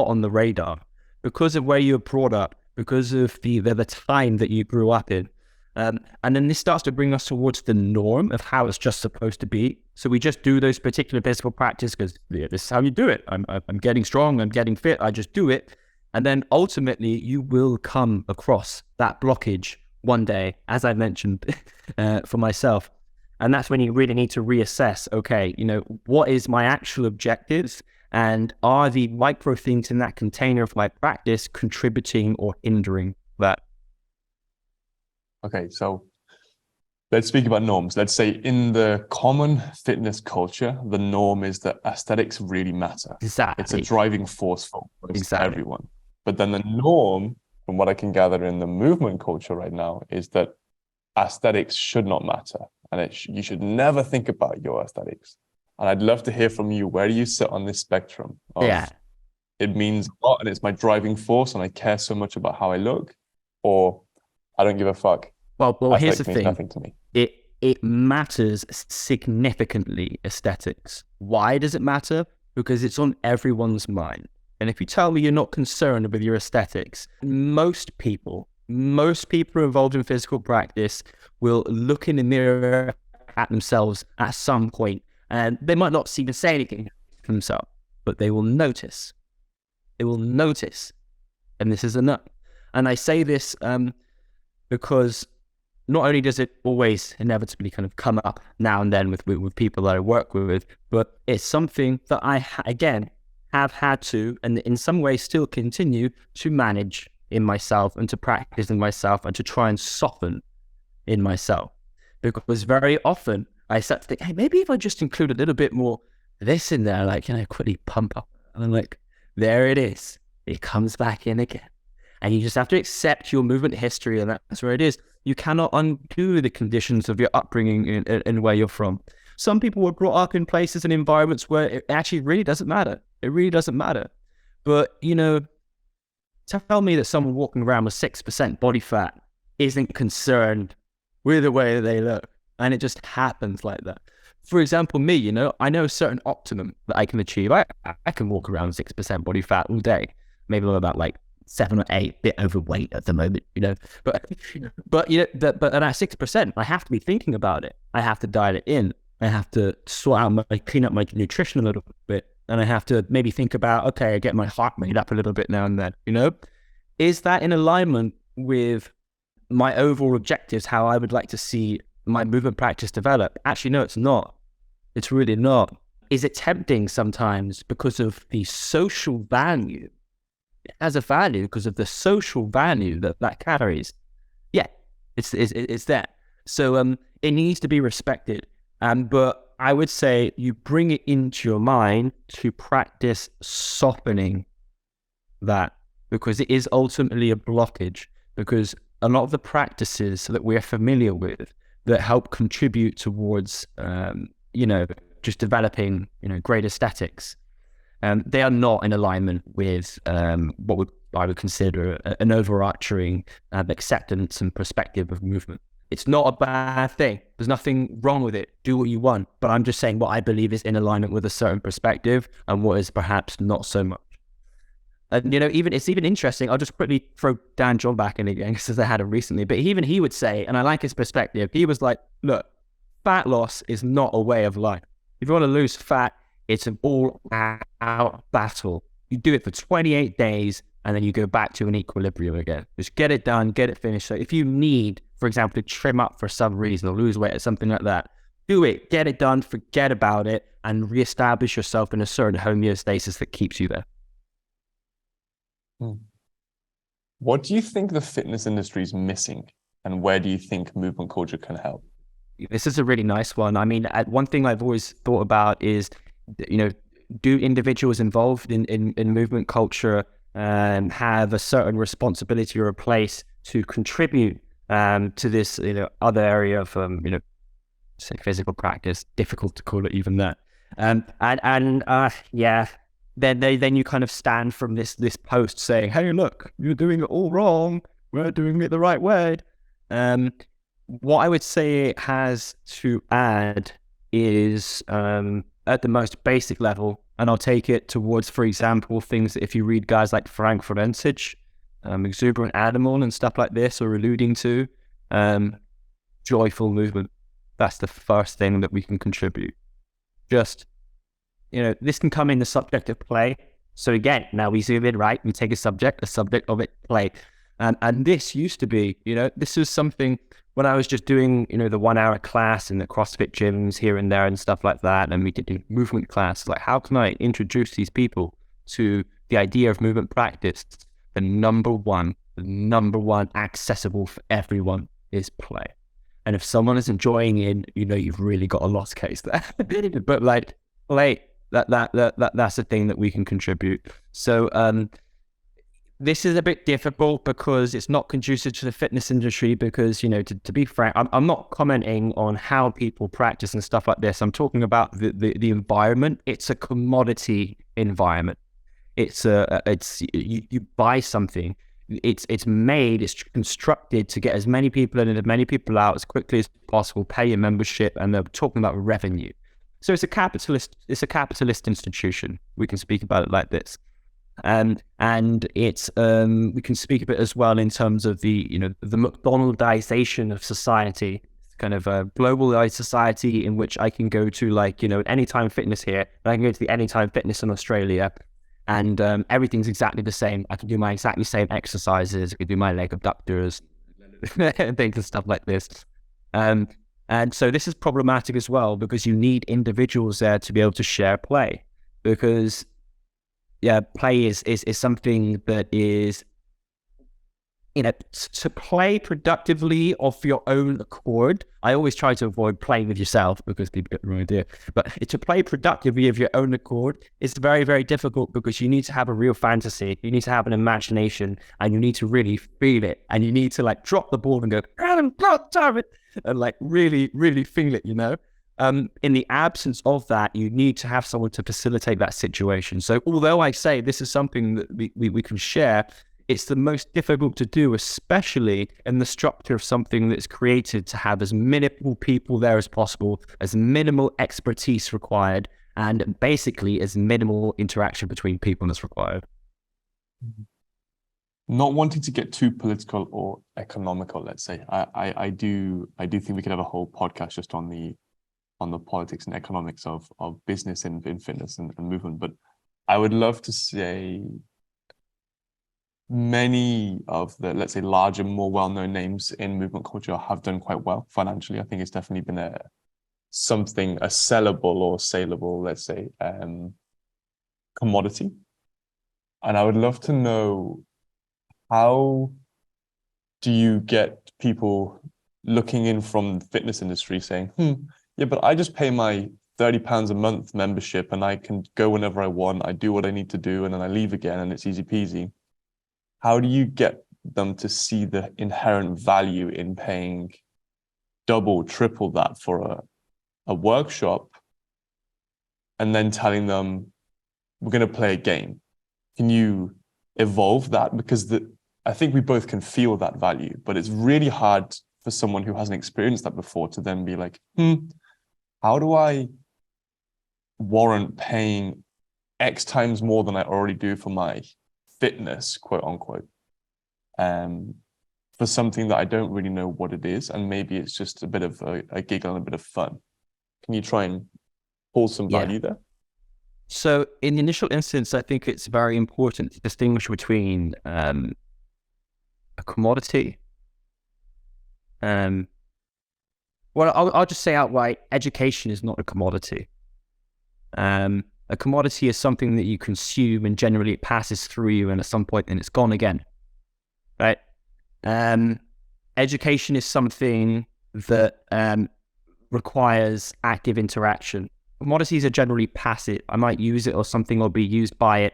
on the radar because of where you were brought up, because of the time that you grew up in. And then this starts to bring us towards the norm of how it's just supposed to be. So we just do those particular physical practice because this is how you do it. I'm getting strong, I'm getting fit, I just do it. And then ultimately you will come across that blockage one day, as I mentioned for myself. And that's when you really need to reassess, okay, what is my actual objectives, and are the micro things in that container of my practice contributing or hindering that? Okay, so let's speak about norms. Let's say in the common fitness culture, the norm is that aesthetics really matter. Exactly. It's a driving force for everyone. But then the norm, from what I can gather in the movement culture right now, is that aesthetics should not matter. And you should never think about your aesthetics. And I'd love to hear from you. Where do you sit on this spectrum of it means a lot and it's my driving force and I care so much about how I look, or I don't give a fuck? Well, here's the thing. Nothing to me. It matters significantly, aesthetics. Why does it matter? Because it's on everyone's mind. And if you tell me you're not concerned with your aesthetics, most people involved in physical practice will look in the mirror at themselves at some point, and they might not even say anything to themselves, but they will notice. They will notice. And this is enough. And I say this because not only does it always inevitably kind of come up now and then with people that I work with, but it's something that I, again, have had to, and in some ways still continue to manage in myself and to practice in myself and to try and soften in myself. Because very often I start to think, hey, maybe if I just include a little bit more this in there, like, quickly pump up. And I'm like, there it is. It comes back in again. And you just have to accept your movement history, and that's where it is. You cannot undo the conditions of your upbringing and where you're from. Some people were brought up in places and environments where it actually really doesn't matter. It really doesn't matter. But, tell me that someone walking around with 6% body fat isn't concerned with the way that they look. And it just happens like that. For example, me, I know a certain optimum that I can achieve. I can walk around 6% body fat all day. Maybe I'm about like 7 or 8, bit overweight at the moment, But at that 6%, I have to be thinking about it. I have to dial it in. I have to clean up my nutrition a little bit. and I have to maybe think about, okay, I get my heart rate up a little bit now and then, is that in alignment with my overall objectives, how I would like to see my movement practice develop? Actually, no, it's not. It's really not. Is it tempting sometimes because of the social value? It has a value because of the social value that carries. Yeah, it's there. So it needs to be respected. But I would say you bring it into your mind to practice softening that, because it is ultimately a blockage, because a lot of the practices that we're familiar with that help contribute towards, just developing, great aesthetics, they are not in alignment with what I would consider an overarching acceptance and perspective of movement. It's not a bad thing. There's nothing wrong with it. Do what you want. But I'm just saying what I believe is in alignment with a certain perspective and what is perhaps not so much. And, it's even interesting. I'll just quickly throw Dan John back in again, because I had him recently. But even he would say, and I like his perspective, he was like, look, fat loss is not a way of life. If you want to lose fat, it's an all-out battle. You do it for 28 days, and then you go back to an equilibrium again. Just get it done, get it finished. So if you need, for example, to trim up for some reason or lose weight or something like that, do it, get it done, forget about it, and reestablish yourself in a certain homeostasis that keeps you there. What do you think the fitness industry is missing, and where do you think movement culture can help? This is a really nice one. I mean, one thing I've always thought about is, do individuals involved in movement culture have a certain responsibility or a place to contribute to this, other area of, say physical practice, difficult to call it even that. Then you kind of stand from this post saying, hey, look, you're doing it all wrong. We're doing it the right way. What I would say it has to add is, at the most basic level, and I'll take it towards, for example, things that if you read guys like Frank Ferencic, Exuberant Animal and stuff like this, or alluding to, joyful movement. That's the first thing that we can contribute. Just, this can come in the subject of play. So again, now we zoom in, right? We take a subject of it, play. And this used to be, this was something when I was just doing, the 1 hour class in the CrossFit gyms here and there and stuff like that. And we did movement class. Like, how can I introduce these people to the idea of movement practice? The number one accessible for everyone is play. And if someone is enjoying it, you've really got a lost case there. But like play, that's a thing that we can contribute. So, this is a bit difficult because it's not conducive to the fitness industry because, to be frank, I'm not commenting on how people practice and stuff like this. I'm talking about the environment. It's a commodity environment. You buy something. It's constructed to get as many people in and as many people out as quickly as possible, pay a membership, and they're talking about revenue. So it's a capitalist institution. We can speak about it like this. And it's we can speak of it as well in terms of the McDonaldization of society, kind of a globalized society in which I can go to Anytime Fitness here, and I can go to the Anytime Fitness in Australia, and everything's exactly the same. I can do my exactly same exercises. I can do my leg abductors, and things and stuff like this. And so this is problematic as well because you need individuals there to be able to share play, because play is something that is, to play productively of your own accord. I always try to avoid playing with yourself because people get the wrong idea. But to play productively of your own accord is very, very difficult because you need to have a real fantasy. You need to have an imagination and you need to really feel it. And you need to drop the ball and go, and really, really feel it, In the absence of that, you need to have someone to facilitate that situation. So although I say this is something that we can share, it's the most difficult to do, especially in the structure of something that's created to have as minimal people there as possible, as minimal expertise required, and basically as minimal interaction between people as required. Not wanting to get too political or economical, let's say, I do think we could have a whole podcast just on the on the politics and economics of business in fitness and movement, but I would love to say many of the, let's say, larger, more well-known names in movement culture have done quite well financially. I think it's definitely been a sellable or saleable, let's say, commodity. And I would love to know, how do you get people looking in from the fitness industry saying, yeah, but I just pay my £30 a month membership and I can go whenever I want. I do what I need to do and then I leave again and it's easy peasy. How do you get them to see the inherent value in paying double, triple that for a workshop and then telling them, we're going to play a game? Can you evolve that? Because I think we both can feel that value, but it's really hard for someone who hasn't experienced that before to then be like, how do I warrant paying X times more than I already do for my fitness, quote unquote, for something that I don't really know what it is, and maybe it's just a bit of a giggle and a bit of fun. Can you try and pull some value there? So in the initial instance, I think it's very important to distinguish between a commodity. Well, I'll just say outright, education is not a commodity. A commodity is something that you consume and generally it passes through you and at some point then it's gone again, right? Education is something that requires active interaction. Commodities are generally passive. I might use it or something or be used by it.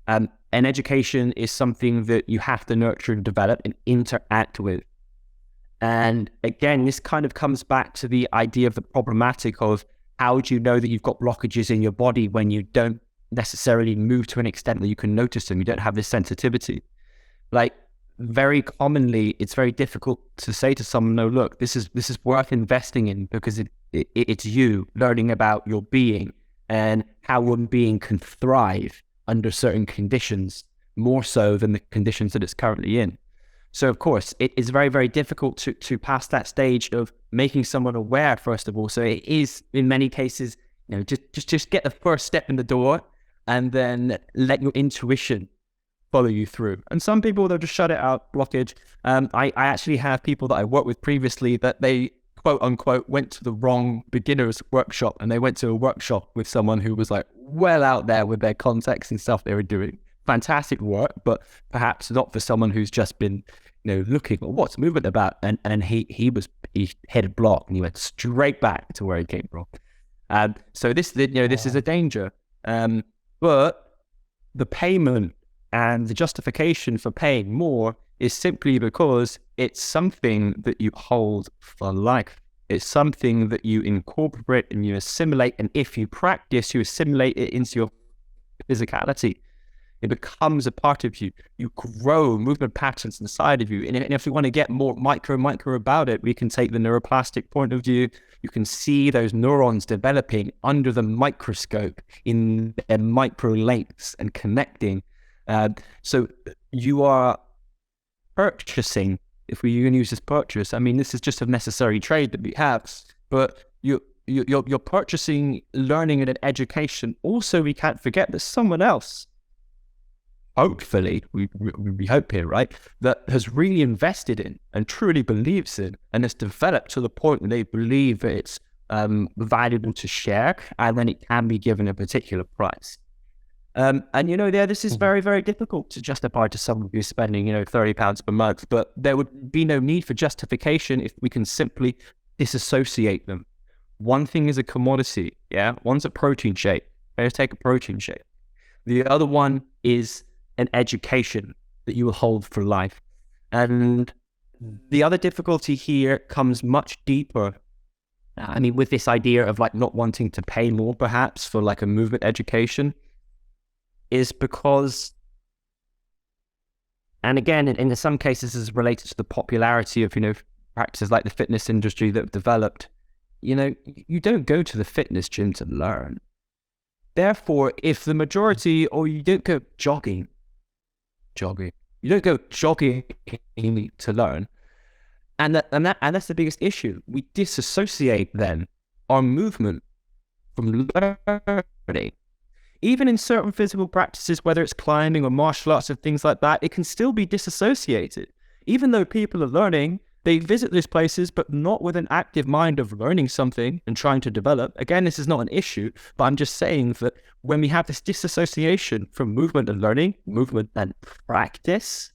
And education is something that you have to nurture and develop and interact with. And again, this kind of comes back to the idea of the problematic of how do you know that you've got blockages in your body when you don't necessarily move to an extent that you can notice them. You don't have this sensitivity. Like very commonly, it's very difficult to say to someone, no, look, this is worth investing in because it's you learning about your being and how one being can thrive under certain conditions, more so than the conditions that it's currently in. So of course, it is very, very difficult to pass that stage of making someone aware, first of all. So it is, in many cases, just get the first step in the door and then let your intuition follow you through. And some people, they'll just shut it out, blockage. I actually have people that I worked with previously that they, quote unquote, went to the wrong beginners workshop, and they went to a workshop with someone who was like well out there with their context and stuff they were doing. Fantastic work, but perhaps not for someone who's just been, looking at what's movement about. And he hit a block and he went straight back to where he came from. So this is a danger. But the payment and the justification for paying more is simply because it's something that you hold for life. It's something that you incorporate and you assimilate. And if you practice, you assimilate it into your physicality. It becomes a part of you. You grow movement patterns inside of you. And if we want to get more micro about it, we can take the neuroplastic point of view. You can see those neurons developing under the microscope in their micro lengths and connecting. So you are purchasing, if we can use this purchase, I mean, this is just a necessary trade that we have, but you're purchasing learning and an education. Also, we can't forget that someone else, hopefully, we hope here, right, that has really invested in and truly believes in and has developed to the point that they believe that it's valuable to share and then it can be given a particular price. This is very, very difficult to justify to someone who's spending, £30 per month, but there would be no need for justification if we can simply disassociate them. One thing is a commodity, one's a protein shake. Let's take a protein shake. The other one is an education that you will hold for life. And the other difficulty here comes much deeper. I mean, with this idea of like not wanting to pay more perhaps for like a movement education, is because, and again, in some cases is related to the popularity of, practices like the fitness industry that have developed. You don't go to the fitness gym to learn. Therefore, if the majority, or you don't go jogging, you don't go jogging to learn. And that's the biggest issue. We disassociate then our movement from learning. Even in certain physical practices, whether it's climbing or martial arts or things like that, it can still be disassociated. Even though people are learning, they visit those places, but not with an active mind of learning something and trying to develop. Again, this is not an issue, but I'm just saying that when we have this disassociation from movement and learning, movement and practice,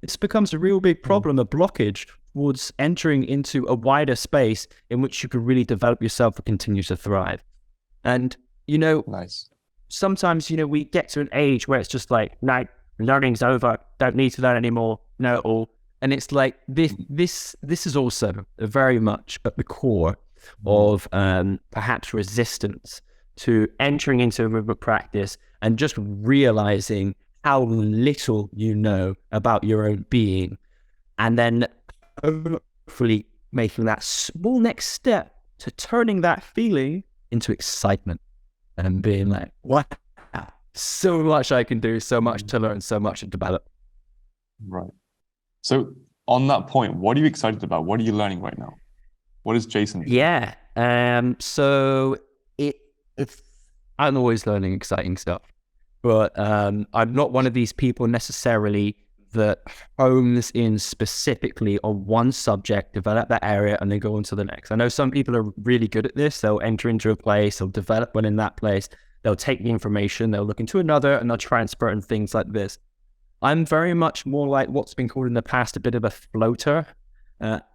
this becomes a real big problem, a blockage towards entering into a wider space in which you can really develop yourself and continue to thrive. And, Nice. sometimes, we get to an age where it's just like, no, learning's over, don't need to learn anymore, know it all. And it's like, this is also very much at the core of perhaps resistance to entering into a movement practice and just realizing how little you know about your own being, and then hopefully making that small next step to turning that feeling into excitement and being like, wow, so much I can do, so much to learn, so much to develop. Right. So on that point, what are you excited about? What are you learning right now? What is Jason doing? Yeah. So it's I'm always learning exciting stuff, but I'm not one of these people necessarily that hones in specifically on one subject, develop that area, and then go on to the next. I know some people are really good at this. They'll enter into a place, they'll develop one in that place, they'll take the information, they'll look into another, and they'll transfer it and things like this. I'm very much more like what's been called in the past a bit of a floater, but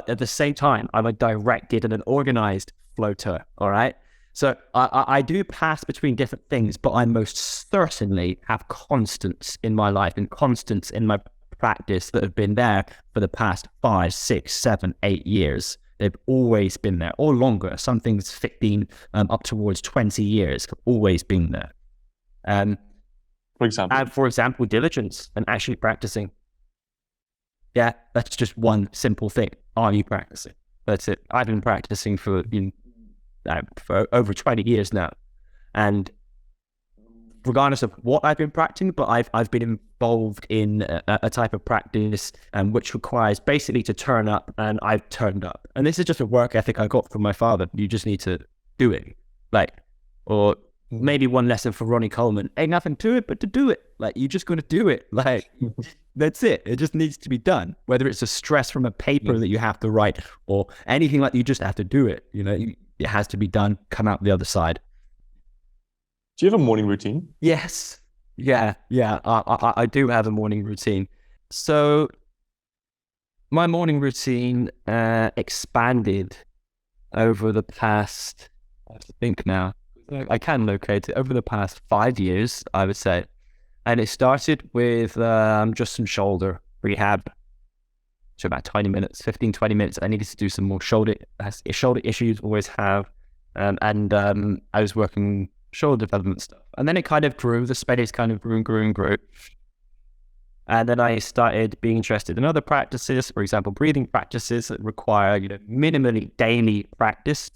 at the same time, I'm a directed and an organized floater. All right. So I do pass between different things, but I most certainly have constants in my life and constants in my practice that have been there for the past 5, 6, 7, 8 years. They've always been there, or longer. Some things 15 up towards 20 years have always been there. For example, diligence and actually practicing. Yeah, that's just one simple thing. Are you practicing? That's it. I've been practicing for over 20 years now, and regardless of what I've been practicing, but I've been involved in a type of practice which requires basically to turn up, and I've turned up. And this is just a work ethic I got from my father. You just need to do it, or maybe one lesson for Ronnie Coleman: ain't nothing to it but to do it. You just got to do it. That's it. It just needs to be done. Whether it's a stress from a paper that you have to write or anything like that, you just have to do it. It has to be done. Come out the other side. Do you have a morning routine? Yes. Yeah. I do have a morning routine. So my morning routine expanded over the past, I think now, I can locate it, over the past 5 years, I would say. And it started with just some shoulder rehab. So about 20 minutes, 15, 20 minutes. I needed to do some more shoulder issues, always have. And I was working shoulder development stuff. And then it kind of grew, the space kind of grew. And then I started being interested in other practices, for example, breathing practices that require, minimally daily practice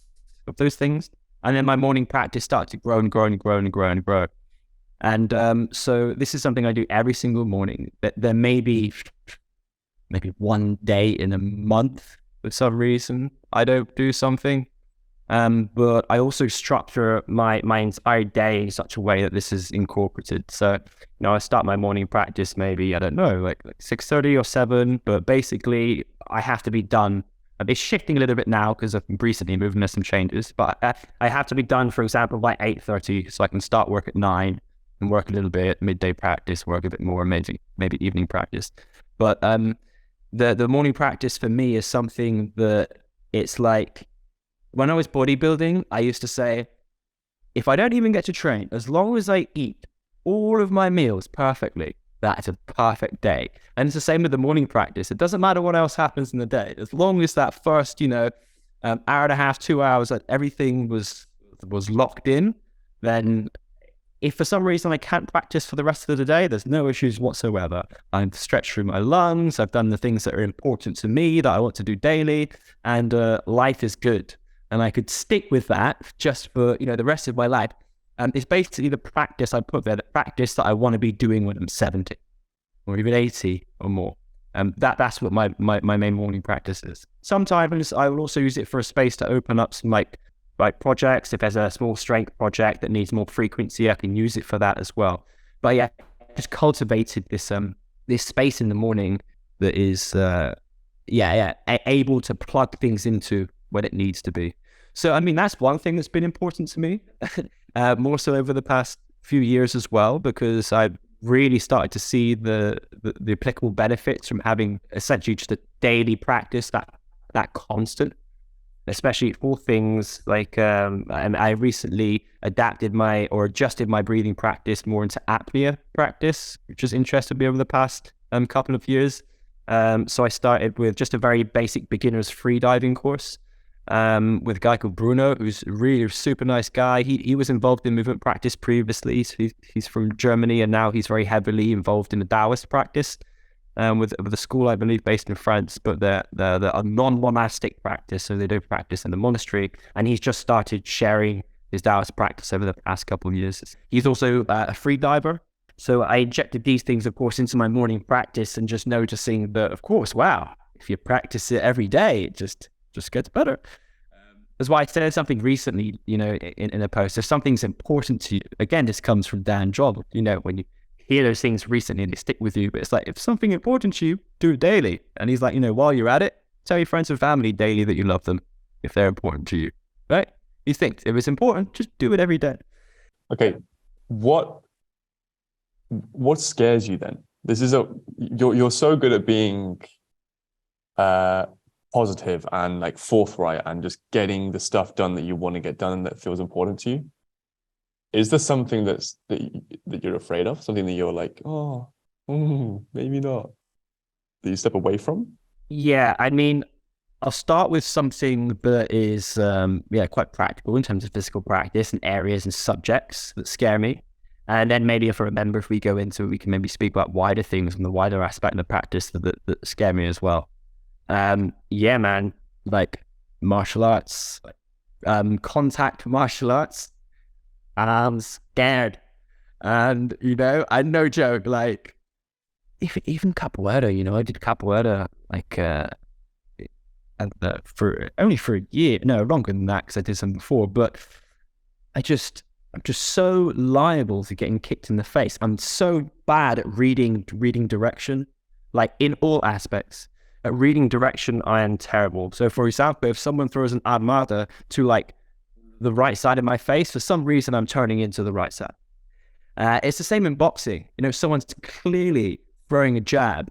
of those things. And then my morning practice started to grow and grow. And so this is something I do every single morning. There may be maybe one day in a month for some reason I don't do something. But I also structure my entire day in such a way that this is incorporated. So, I start my morning practice maybe, I don't know, like 6:30 or 7, but basically I have to be done. It's shifting a little bit now because I've recently moved and there's some changes, but I have to be done, for example, by 8:30, so I can start work at 9 and work a little bit, midday practice, work a bit more, maybe evening practice. But the morning practice for me is something that it's like, when I was bodybuilding, I used to say, if I don't even get to train, as long as I eat all of my meals perfectly, that's a perfect day. And it's the same with the morning practice. It doesn't matter what else happens in the day. As long as that first, hour and a half, 2 hours, that everything was locked in, then if for some reason I can't practice for the rest of the day, there's no issues whatsoever. I've stretched through my lungs. I've done the things that are important to me that I want to do daily, and life is good. And I could stick with that just for, the rest of my life. It's basically the practice I put there, the practice that I want to be doing when I'm 70 or even 80 or more. That's what my main morning practice is. Sometimes I will also use it for a space to open up some like projects. If there's a small strength project that needs more frequency, I can use it for that as well. But yeah, just cultivated this space in the morning that is able to plug things into when it needs to be. So I mean, that's one thing that's been important to me, more so over the past few years as well, because I've really started to see the applicable benefits from having essentially just a daily practice, that constant, especially for things like I recently adjusted my breathing practice more into apnea practice, which has interested me over the past couple of years. So I started with just a very basic beginner's free diving course with a guy called Bruno, who's a really super nice guy. He was involved in movement practice previously. So he's from Germany, and now he's very heavily involved in the Taoist practice with a school, I believe, based in France, but they're a non-monastic practice, so they don't practice in the monastery. And he's just started sharing his Taoist practice over the past couple of years. He's also a free diver. So I injected these things, of course, into my morning practice, and just noticing that, of course, wow, if you practice it every day, it just gets better. That's why I said something recently, in a post. If something's important to you, again, this comes from Dan Job, when you hear those things recently, they stick with you. But it's like, if something important to you, do it daily. And he's like, while you're at it, tell your friends and family daily that you love them if they're important to you, right? He thinks if it's important, just do it every day. Okay, what scares you then? You're so good at being positive and like forthright and just getting the stuff done that you want to get done and that feels important to you. Is there something that you're afraid of? Something that you're like, maybe not, that you step away from? Yeah, I mean, I'll start with something that is quite practical in terms of physical practice and areas and subjects that scare me. And then maybe if I remember, if we go into it, we can maybe speak about wider things and the wider aspect of the practice that scare me as well. Yeah, man, like martial arts, contact martial arts, I'm scared. And, I no joke, like, even capoeira, I did capoeira, like, for a year, no, longer than that, because I did some before, but I'm just so liable to getting kicked in the face. I'm so bad at reading direction, like in all aspects. At reading direction, I am terrible. So for example, if someone throws an armada to like the right side of my face, for some reason I'm turning into the right side. It's the same in boxing. Someone's clearly throwing a jab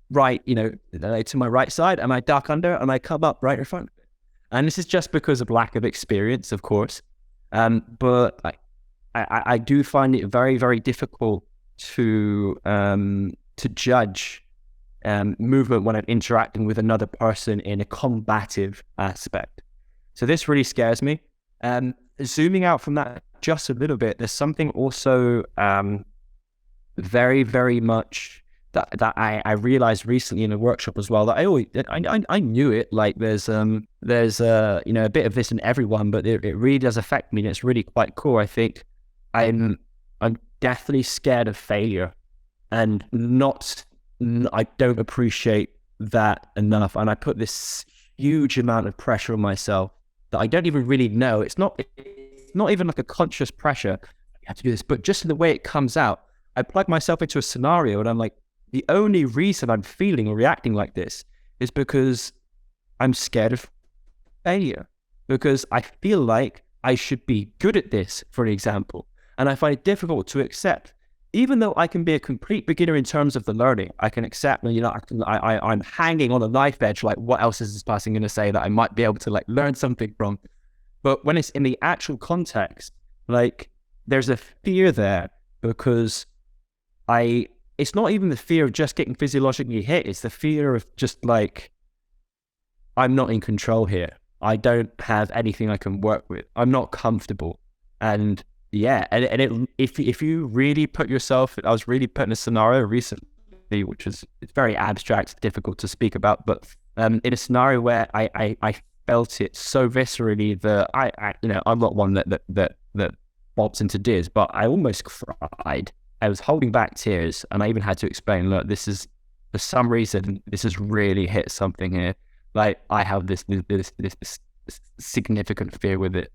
right, to my right side, and I duck under and I come up right in front. And this is just because of lack of experience, of course. But I do find it very, very difficult to judge movement when I'm interacting with another person in a combative aspect. So this really scares me. Zooming out from that just a little bit, there's something also very, very much that I realized recently in a workshop as well, that I knew it, like there's a bit of this in everyone, but it really does affect me, and it's really quite cool. I think I'm definitely scared of failure, and I don't appreciate that enough, and I put this huge amount of pressure on myself that I don't even really know. It's not even like a conscious pressure, you have to do this, but just in the way it comes out, I plug myself into a scenario and I'm like, the only reason I'm feeling or reacting like this is because I'm scared of failure, because I feel like I should be good at this, for example, and I find it difficult to accept. Even though I can be a complete beginner in terms of the learning, I can accept, I'm hanging on a knife edge, like what else is this person going to say that I might be able to like learn something from? But when it's in the actual context, like there's a fear there, because it's not even the fear of just getting physiologically hit, it's the fear of just like, I'm not in control here. I don't have anything I can work with. I'm not comfortable. And yeah, if you really put yourself, I was really put in a scenario recently, which is, it's very abstract, difficult to speak about, but in a scenario where I felt it so viscerally that I'm not one that bobs into tears, but I almost cried. I was holding back tears, and I even had to explain, look, this is for some reason, this has really hit something here. Like I have this significant fear with it.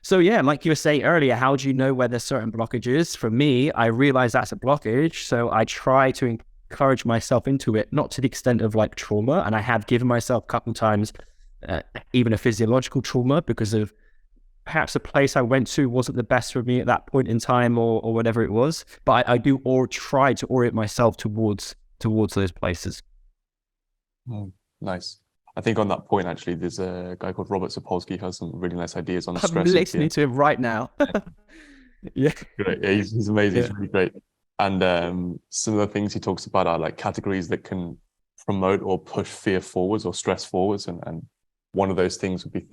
So yeah, like you were saying earlier, how do you know where there's certain blockages? For me, I realize that's a blockage, so I try to encourage myself into it, not to the extent of like trauma. And I have given myself a couple of times even a physiological trauma because of perhaps a place I went to wasn't the best for me at that point in time or whatever it was. But I do or try to orient myself towards those places. Nice. I think on that point, actually, there's a guy called Robert Sapolsky who has some really nice ideas on stress. I'm listening to him right now. Yeah. Great. Yeah, he's amazing. Yeah. He's really great. And some of the things he talks about are like categories that can promote or push fear forwards or stress forwards. And one of those things would be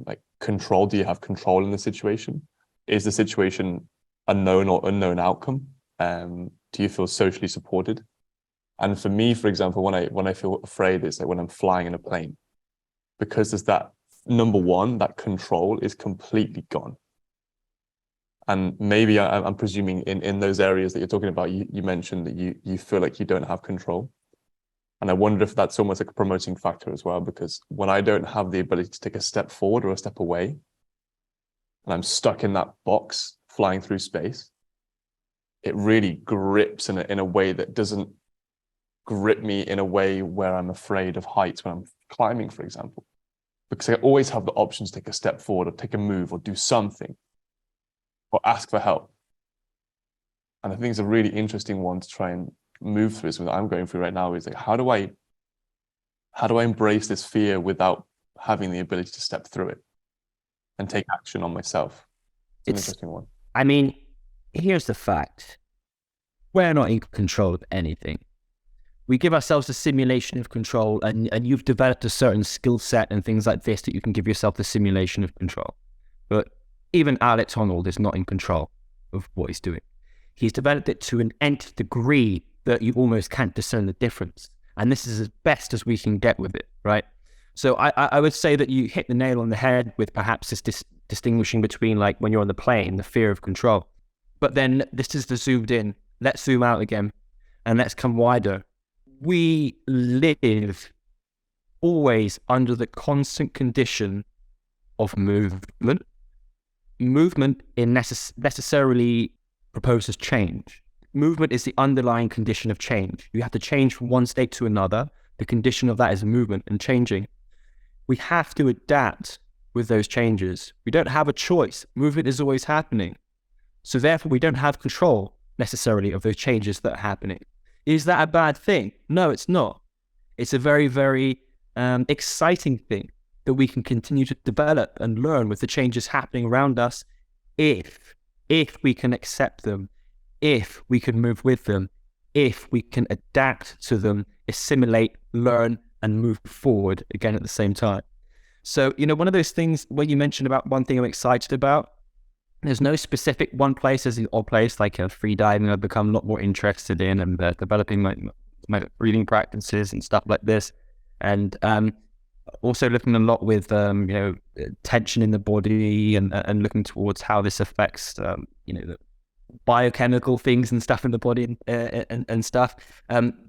like control. Do you have control in the situation? Is the situation a known or unknown outcome? Do you feel socially supported? And for me, for example, when I feel afraid, it's like when I'm flying in a plane, because there's that number one, that control is completely gone. And maybe I'm presuming in those areas that you're talking about, you mentioned that you feel like you don't have control. And I wonder if that's almost like a promoting factor as well, because when I don't have the ability to take a step forward or a step away, and I'm stuck in that box flying through space, it really grips in a way that doesn't grip me in a way where I'm afraid of heights when I'm climbing, for example, because I always have the option to take a step forward or take a move or do something or ask for help. And I think it's a really interesting one to try and move through. So what I'm going through right now is like, how do I embrace this fear without having the ability to step through it and take action on myself? It's an interesting one. I mean, here's the fact. We're not in control of anything. We give ourselves a simulation of control, and you've developed a certain skill set and things like this that you can give yourself the simulation of control. But even Alex Honnold is not in control of what he's doing. He's developed it to an nth degree that you almost can't discern the difference. And this is as best as we can get with it, right? So I would say that you hit the nail on the head with perhaps this distinguishing between like when you're on the plane, the fear of control. But then this is the zoomed in. Let's zoom out again and let's come wider. We live always under the constant condition of movement. Movement necessarily proposes change. Movement is the underlying condition of change. You have to change from one state to another. The condition of that is movement and changing. We have to adapt with those changes. We don't have a choice. Movement is always happening. So therefore, we don't have control necessarily of those changes that are happening. Is that a bad thing? No, it's not. It's a very, very exciting thing that we can continue to develop and learn with the changes happening around us if we can accept them, if we can move with them, if we can adapt to them, assimilate, learn, and move forward again at the same time. So, one of those things where you mentioned about one thing I'm excited about, there's no specific one place as an odd place, like free diving I've become a lot more interested in, and developing my breathing practices and stuff like this. And also looking a lot with, tension in the body and looking towards how this affects, the biochemical things and stuff in the body and stuff.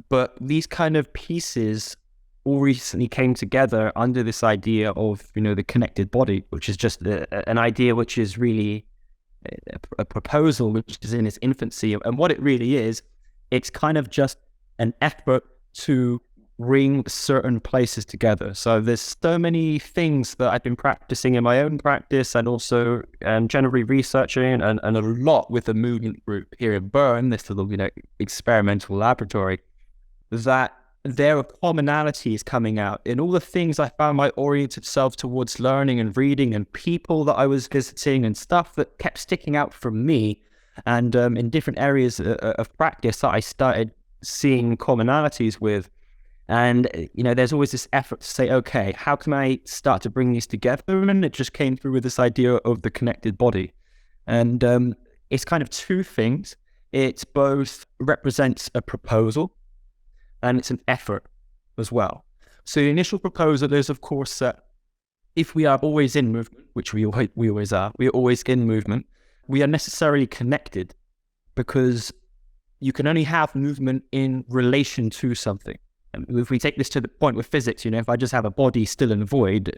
But these kind of pieces all recently came together under this idea of, the connected body, which is just an idea which is really a proposal which is in its infancy. And what it really is, it's kind of just an effort to bring certain places together. So there's so many things that I've been practicing in my own practice and also generally researching and a lot with the movement group here in Bern, this little experimental laboratory, that there are commonalities coming out in all the things I found my oriented self towards learning and reading and people that I was visiting and stuff that kept sticking out from me. And in different areas of practice that I started seeing commonalities with. And, there's always this effort to say, okay, how can I start to bring these together? And it just came through with this idea of the connected body. And it's kind of two things. It both represents a proposal and it's an effort as well. So the initial proposal is, of course, that if we are always in movement, which we always are, we are always in movement, we are necessarily connected because you can only have movement in relation to something. And if we take this to the point with physics, if I just have a body still in a void,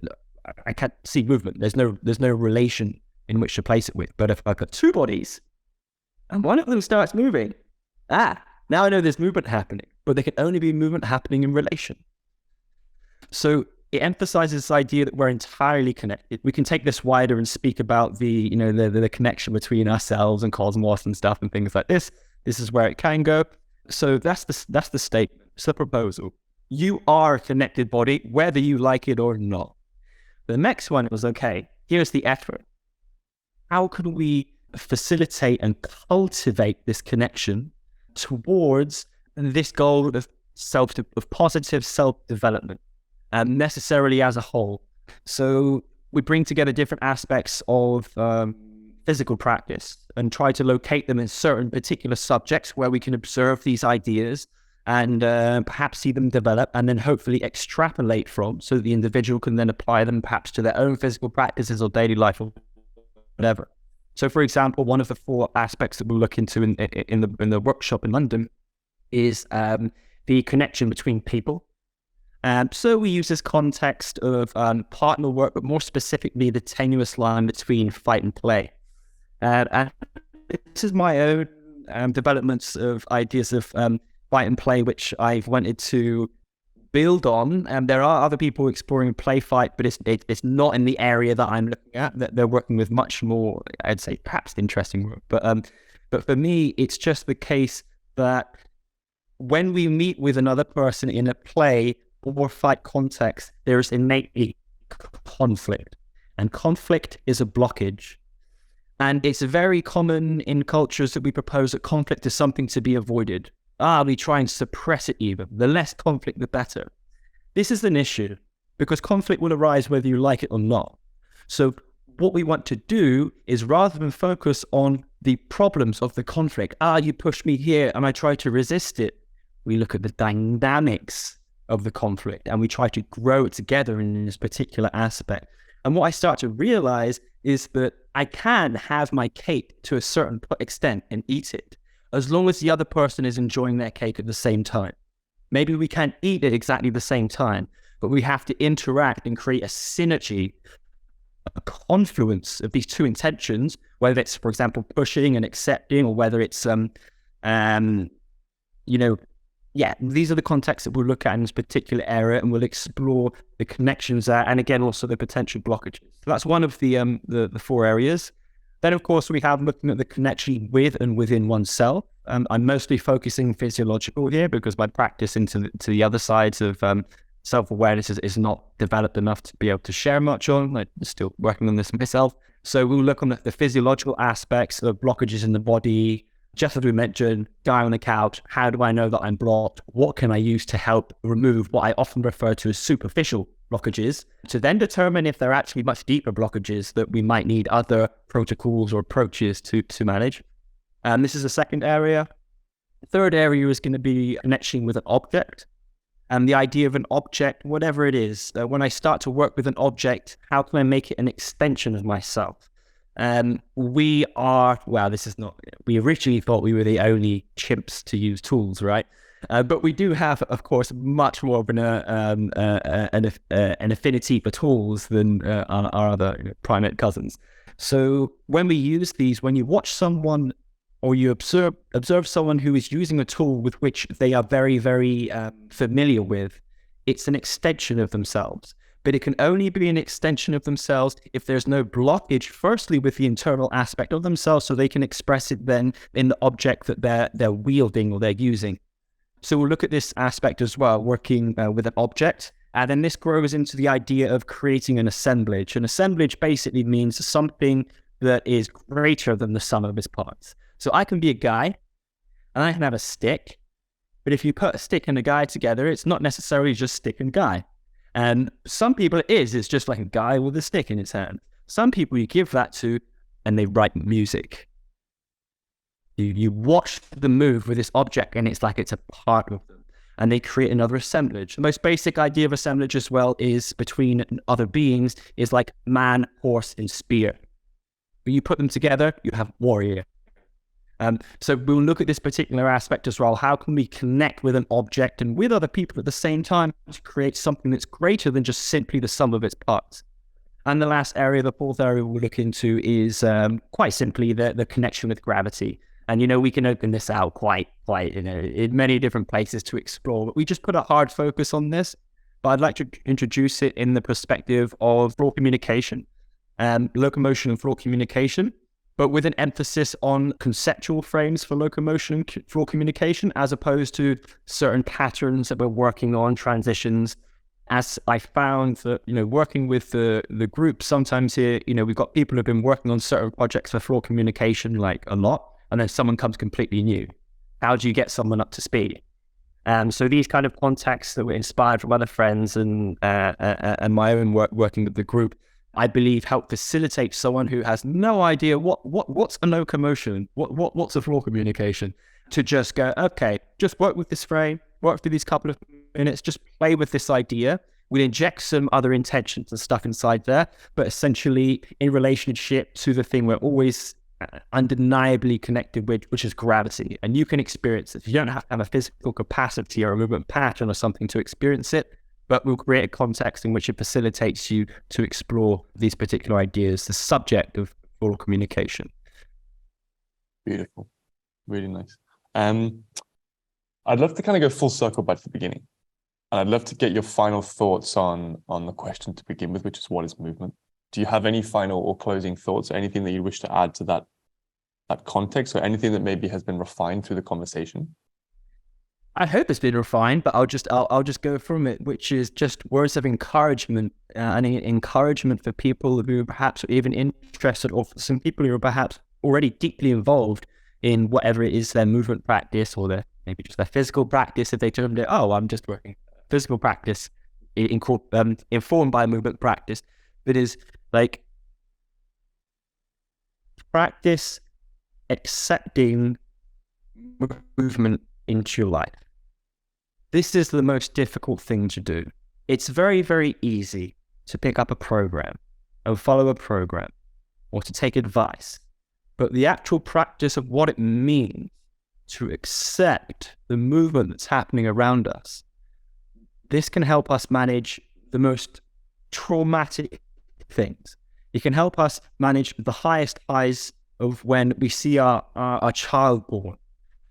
I can't see movement. There's no relation in which to place it with. But if I've got two bodies and one of them starts moving, now I know there's movement happening, but there can only be movement happening in relation. So it emphasizes this idea that we're entirely connected. We can take this wider and speak about the connection between ourselves and cosmos and stuff and things like this. This is where it can go. So that's the statement. It's the proposal. You are a connected body, whether you like it or not. The next one was, okay, here's the effort. How can we facilitate and cultivate this connection towards this goal of positive self-development, necessarily as a whole? So we bring together different aspects of physical practice and try to locate them in certain particular subjects where we can observe these ideas and perhaps see them develop and then hopefully extrapolate from, so that the individual can then apply them perhaps to their own physical practices or daily life or whatever. So, for example, one of the 4 aspects that we'll look into in the workshop in London is the connection between people. So we use this context of partner work, but more specifically the tenuous line between fight and play. And this is my own developments of ideas of fight and play, which I've wanted to build on. And there are other people exploring play fight, but it's not in the area that I'm looking at. That they're working with much more, I'd say, perhaps interesting work. But for me, it's just the case that when we meet with another person in a play or fight context, there is innately conflict, and conflict is a blockage. And it's very common in cultures that we propose that conflict is something to be avoided. We try and suppress it even. The less conflict, the better. This is an issue because conflict will arise whether you like it or not. So what we want to do is, rather than focus on the problems of the conflict, you pushed me here and I try to resist it, we look at the dynamics of the conflict and we try to grow it together in this particular aspect. And what I start to realize is that I can have my cake to a certain extent and eat it, as long as the other person is enjoying their cake at the same time. Maybe we can't eat it exactly the same time, but we have to interact and create a synergy, a confluence of these two intentions, whether it's, for example, pushing and accepting, or whether it's, these are the contexts that we'll look at in this particular area, and we'll explore the connections there, and again, also the potential blockages. So that's one of the 4 areas. Then, of course, we have looking at the connection with and within oneself. I'm mostly focusing physiological here because my practice into the other sides of self-awareness is not developed enough to be able to share much on. I'm still working on this myself. So we'll look on the physiological aspects of blockages in the body. Just as we mentioned, guy on the couch, how do I know that I'm blocked? What can I use to help remove what I often refer to as superficial blockages, to then determine if they're actually much deeper blockages that we might need other protocols or approaches to manage. And this is the second area. The third area is going to be connection with an object. And the idea of an object, whatever it is, when I start to work with an object, how can I make it an extension of myself? We originally thought we were the only chimps to use tools, right? But we do have, of course, much more of an affinity for tools than our other primate cousins. So when we use these, when you watch someone or you observe someone who is using a tool with which they are very, very familiar with, it's an extension of themselves. But it can only be an extension of themselves if there's no blockage, firstly, with the internal aspect of themselves, so they can express it then in the object that they're wielding or they're using. So we'll look at this aspect as well, working with an object. And then this grows into the idea of creating an assemblage. An assemblage basically means something that is greater than the sum of its parts. So I can be a guy, and I can have a stick. But if you put a stick and a guy together, it's not necessarily just stick and guy. And some people it's just like a guy with a stick in his hand. Some people you give that to and they write music. You watch them move with this object and it's like it's a part of them. And they create another assemblage. The most basic idea of assemblage as well is between other beings is like man, horse, and spear. When you put them together, you have warrior. So we'll look at this particular aspect as well. How can we connect with an object and with other people at the same time to create something that's greater than just simply the sum of its parts? And the last area, the fourth area we'll look into is quite simply the connection with gravity. And, we can open this out quite, in many different places to explore. But we just put a hard focus on this. But I'd like to introduce it in the perspective of floor communication, locomotion and floor communication, but with an emphasis on conceptual frames for locomotion and floor communication, as opposed to certain patterns that we're working on, transitions. As I found that, working with the group, sometimes here, we've got people who've been working on certain projects for floor communication, like a lot, and then someone comes completely new. How do you get someone up to speed? So these kind of contacts that were inspired from other friends and my own work working with the group, I believe help facilitate someone who has no idea what's a locomotion, what's a floor communication, to just go, okay, just work with this frame, work through these couple of minutes, just play with this idea. We'll inject some other intentions and stuff inside there, but essentially in relationship to the thing we're always undeniably connected with, which is gravity. And you can experience it. You don't have to have a physical capacity or a movement pattern or something to experience it, but we'll create a context in which it facilitates you to explore these particular ideas, the subject of oral communication. Beautiful. Really nice. I'd love to kind of go full circle back to the beginning. And I'd love to get your final thoughts on the question to begin with, which is, what is movement? Do you have any final or closing thoughts, or anything that you wish to add to that context, or anything that maybe has been refined through the conversation? I hope it's been refined, but I'll just go from it, which is just words of encouragement, and encouragement for people who perhaps are even interested, or for some people who are perhaps already deeply involved in whatever it is, their movement practice, or maybe just their physical practice. If they termed it, I'm just working physical practice, informed by movement practice. It is like practice accepting movement into your life. This is the most difficult thing to do. It's very, very easy to pick up a program and follow a program, or to take advice. But the actual practice of what it means to accept the movement that's happening around us, this can help us manage the most traumatic things. It can help us manage the highest highs of when we see our child born,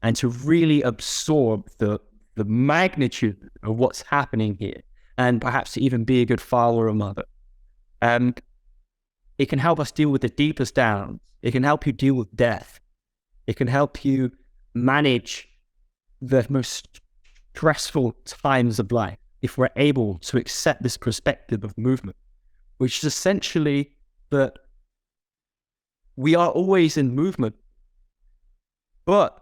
and to really absorb the magnitude of what's happening here, and perhaps to even be a good father or a mother. It can help us deal with the deepest downs. It can help you deal with death. It can help you manage the most stressful times of life if we're able to accept this perspective of movement, which is essentially that we are always in movement. But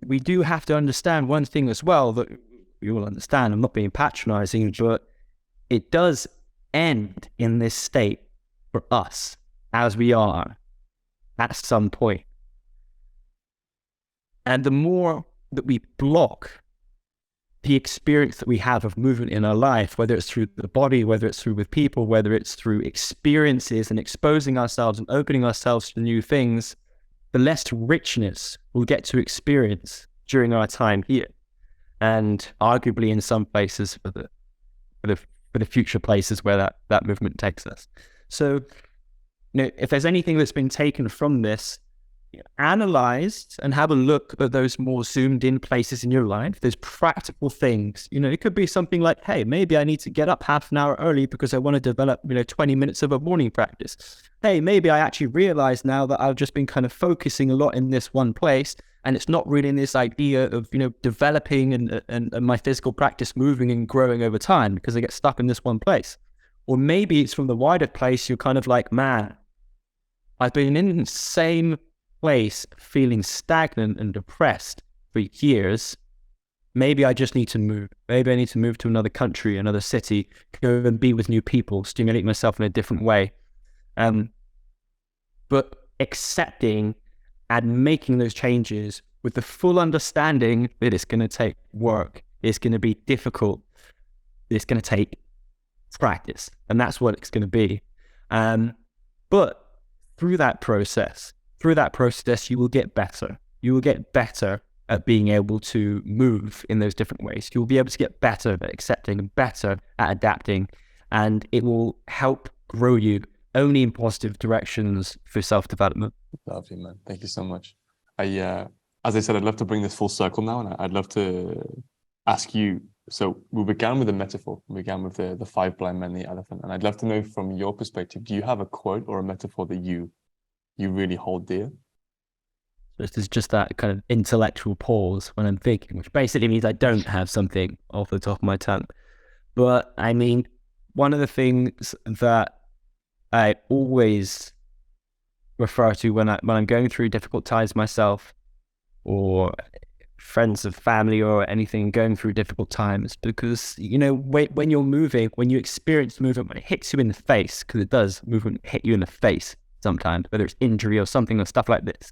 we do have to understand one thing as well, that you will understand, I'm not being patronizing, but it does end in this state for us as we are at some point. And the more that we block the experience that we have of movement in our life, whether it's through the body, whether it's through with people, whether it's through experiences and exposing ourselves and opening ourselves to new things, the less richness we'll get to experience during our time here, and arguably in some places for the future places where that movement takes us. So, if there's anything that's been taken from this, analyze and have a look at those more zoomed in places in your life, those practical things. It could be something like, hey, maybe I need to get up half an hour early because I want to develop 20 minutes of a morning practice. Hey, maybe I actually realize now that I've just been kind of focusing a lot in this one place, and it's not really in this idea of developing and my physical practice moving and growing over time, because I get stuck in this one place. Or maybe it's from the wider place, you're kind of like, man, I've been in the same place feeling stagnant and depressed for years. Maybe I just need to move. Maybe I need to move to another country, another city, go and be with new people, stimulate myself in a different way. But accepting and making those changes with the full understanding that it's going to take work, it's going to be difficult, it's going to take practice, and that's what it's going to be. But through that process, you will get better. you will get better at being able to move in those different ways. You'll be able to get better at accepting and better at adapting, and it will help grow you only in positive directions for self-development. Lovely, man. Thank you so much. As I said, I'd love to bring this full circle now, and I'd love to ask you. So we began with a metaphor. We began with the five blind men, the elephant, and I'd love to know from your perspective, do you have a quote or a metaphor that you really hold dear? There's just that kind of intellectual pause when I'm thinking, which basically means I don't have something off the top of my tongue. But I mean, one of the things that I always refer to when I'm going through difficult times myself, or friends of family or anything going through difficult times, because when you're moving, when you experience movement, when it hits you in the face, because it does, movement hit you in the face sometimes, whether it's injury or something or stuff like this,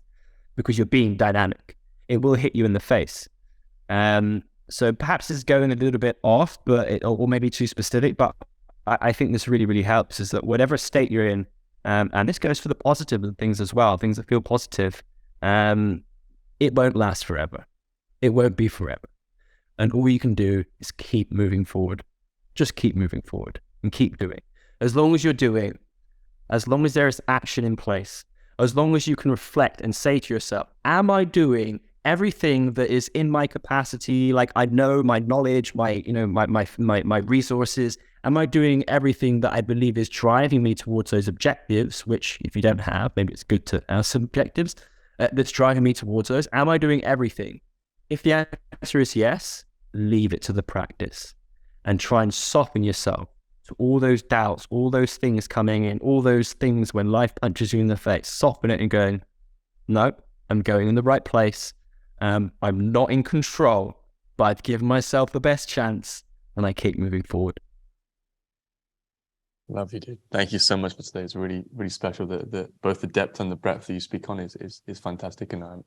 because you're being dynamic, it will hit you in the face. So perhaps it's going a little bit off, but or maybe too specific, but I think this really, really helps, is that whatever state you're in, and this goes for the positive things as well, things that feel positive, it won't last forever. It won't be forever. And all you can do is keep moving forward. Just keep moving forward and keep doing. As long as you're doing, as long as there is action in place, as long as you can reflect and say to yourself, am I doing everything that is in my capacity? Like, I know my knowledge, my resources. Am I doing everything that I believe is driving me towards those objectives? Which, if you don't have, maybe it's good to have some objectives that's driving me towards those. Am I doing everything? If the answer is yes, leave it to the practice and try and soften yourself to all those doubts, all those things coming in, all those things when life punches you in the face. Soften it and going, no, I'm going in the right place. I'm not in control, but I've given myself the best chance, and I keep moving forward. Love you, dude. Thank you so much for today. It's really, really special. The both the depth and the breadth that you speak on is fantastic, and I'm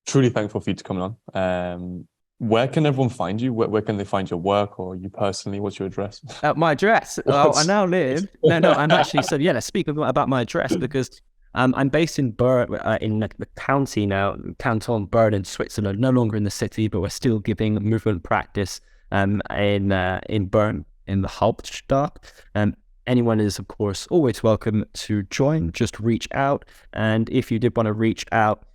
truly thankful for you to come on. Where can everyone find you? Where can they find your work, or you personally? What's your address? My address. Well, I now live. No, I'm actually. So yeah, let's speak about my address, because I'm based in Bern, in the county now, Canton Bern in Switzerland. No longer in the city, but we're still giving movement practice in Bern, in the Hauptstadt. Anyone is, of course, always welcome to join. Just reach out, and if you did want to reach out,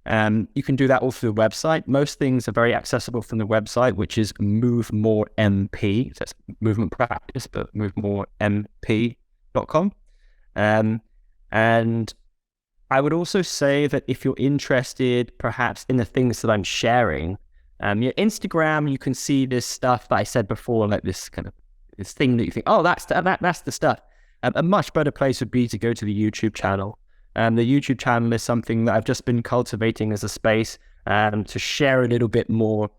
you can do that all through the website. Most things are very accessible from the website, which is MoveMore MP. So that's movement practice, but movemoremp.com. And I would also say that if you're interested, perhaps, in the things that I'm sharing, your Instagram, you can see this stuff that I said before, like this kind of this thing that you think, oh, that's the stuff. A much better place would be to go to the YouTube channel. The YouTube channel is something that I've just been cultivating as a space to share a little bit more,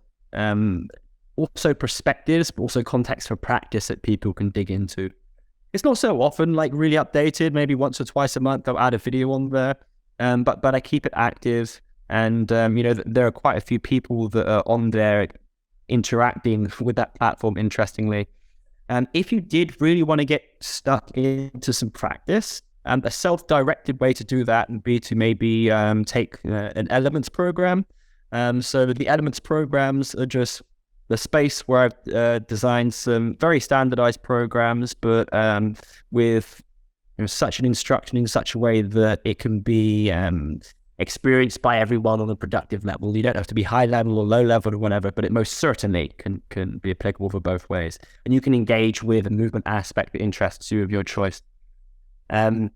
also perspectives, but also context for practice that people can dig into. It's not so often like really updated, maybe once or twice a month I'll add a video on there, but I keep it active, and there are quite a few people that are on there interacting with that platform, interestingly. If you did really want to get stuck into some practice, a self-directed way to do that would be to maybe take an elements program. So the elements programs are just the space where I've designed some very standardized programs, but with such an instruction in such a way that it can be experienced by everyone on a productive level. You don't have to be high level or low level or whatever, but it most certainly can be applicable for both ways. And you can engage with a movement aspect that interests you of your choice. And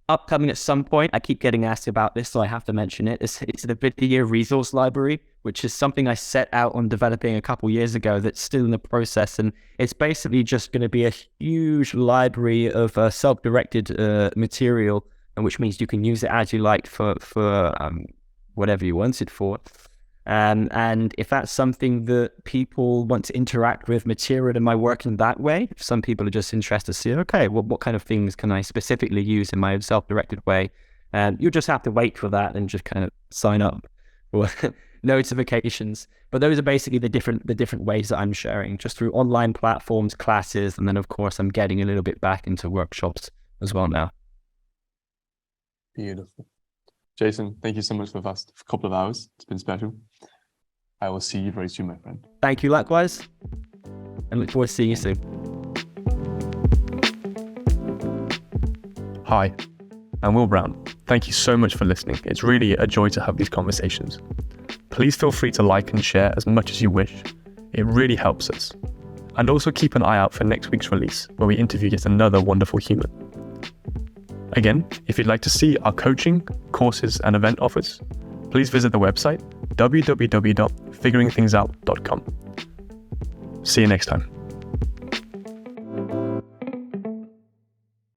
upcoming at some point, I keep getting asked about this, so I have to mention it. It's the video resource library, which is something I set out on developing a couple years ago that's still in the process. And it's basically just going to be a huge library of self-directed material, which means you can use it as you like for whatever you want it for. And if that's something that people want to interact with material in my work in that way, if some people are just interested to see, okay, well, what kind of things can I specifically use in my own self-directed way? You'll just have to wait for that and just kind of sign up for notifications. But those are basically the different ways that I'm sharing, just through online platforms, classes, and then of course I'm getting a little bit back into workshops as well now. Beautiful. Jason, thank you so much for the past couple of hours. It's been special. I will see you very soon, my friend. Thank you likewise, and look forward to seeing you soon. Hi, I'm Wil Brown. Thank you so much for listening. It's really a joy to have these conversations. Please feel free to like and share as much as you wish. It really helps us. And also keep an eye out for next week's release, where we interview yet another wonderful human. Again, if you'd like to see our coaching, courses, and event offers, please visit the website www.figuringthingsout.com. See you next time.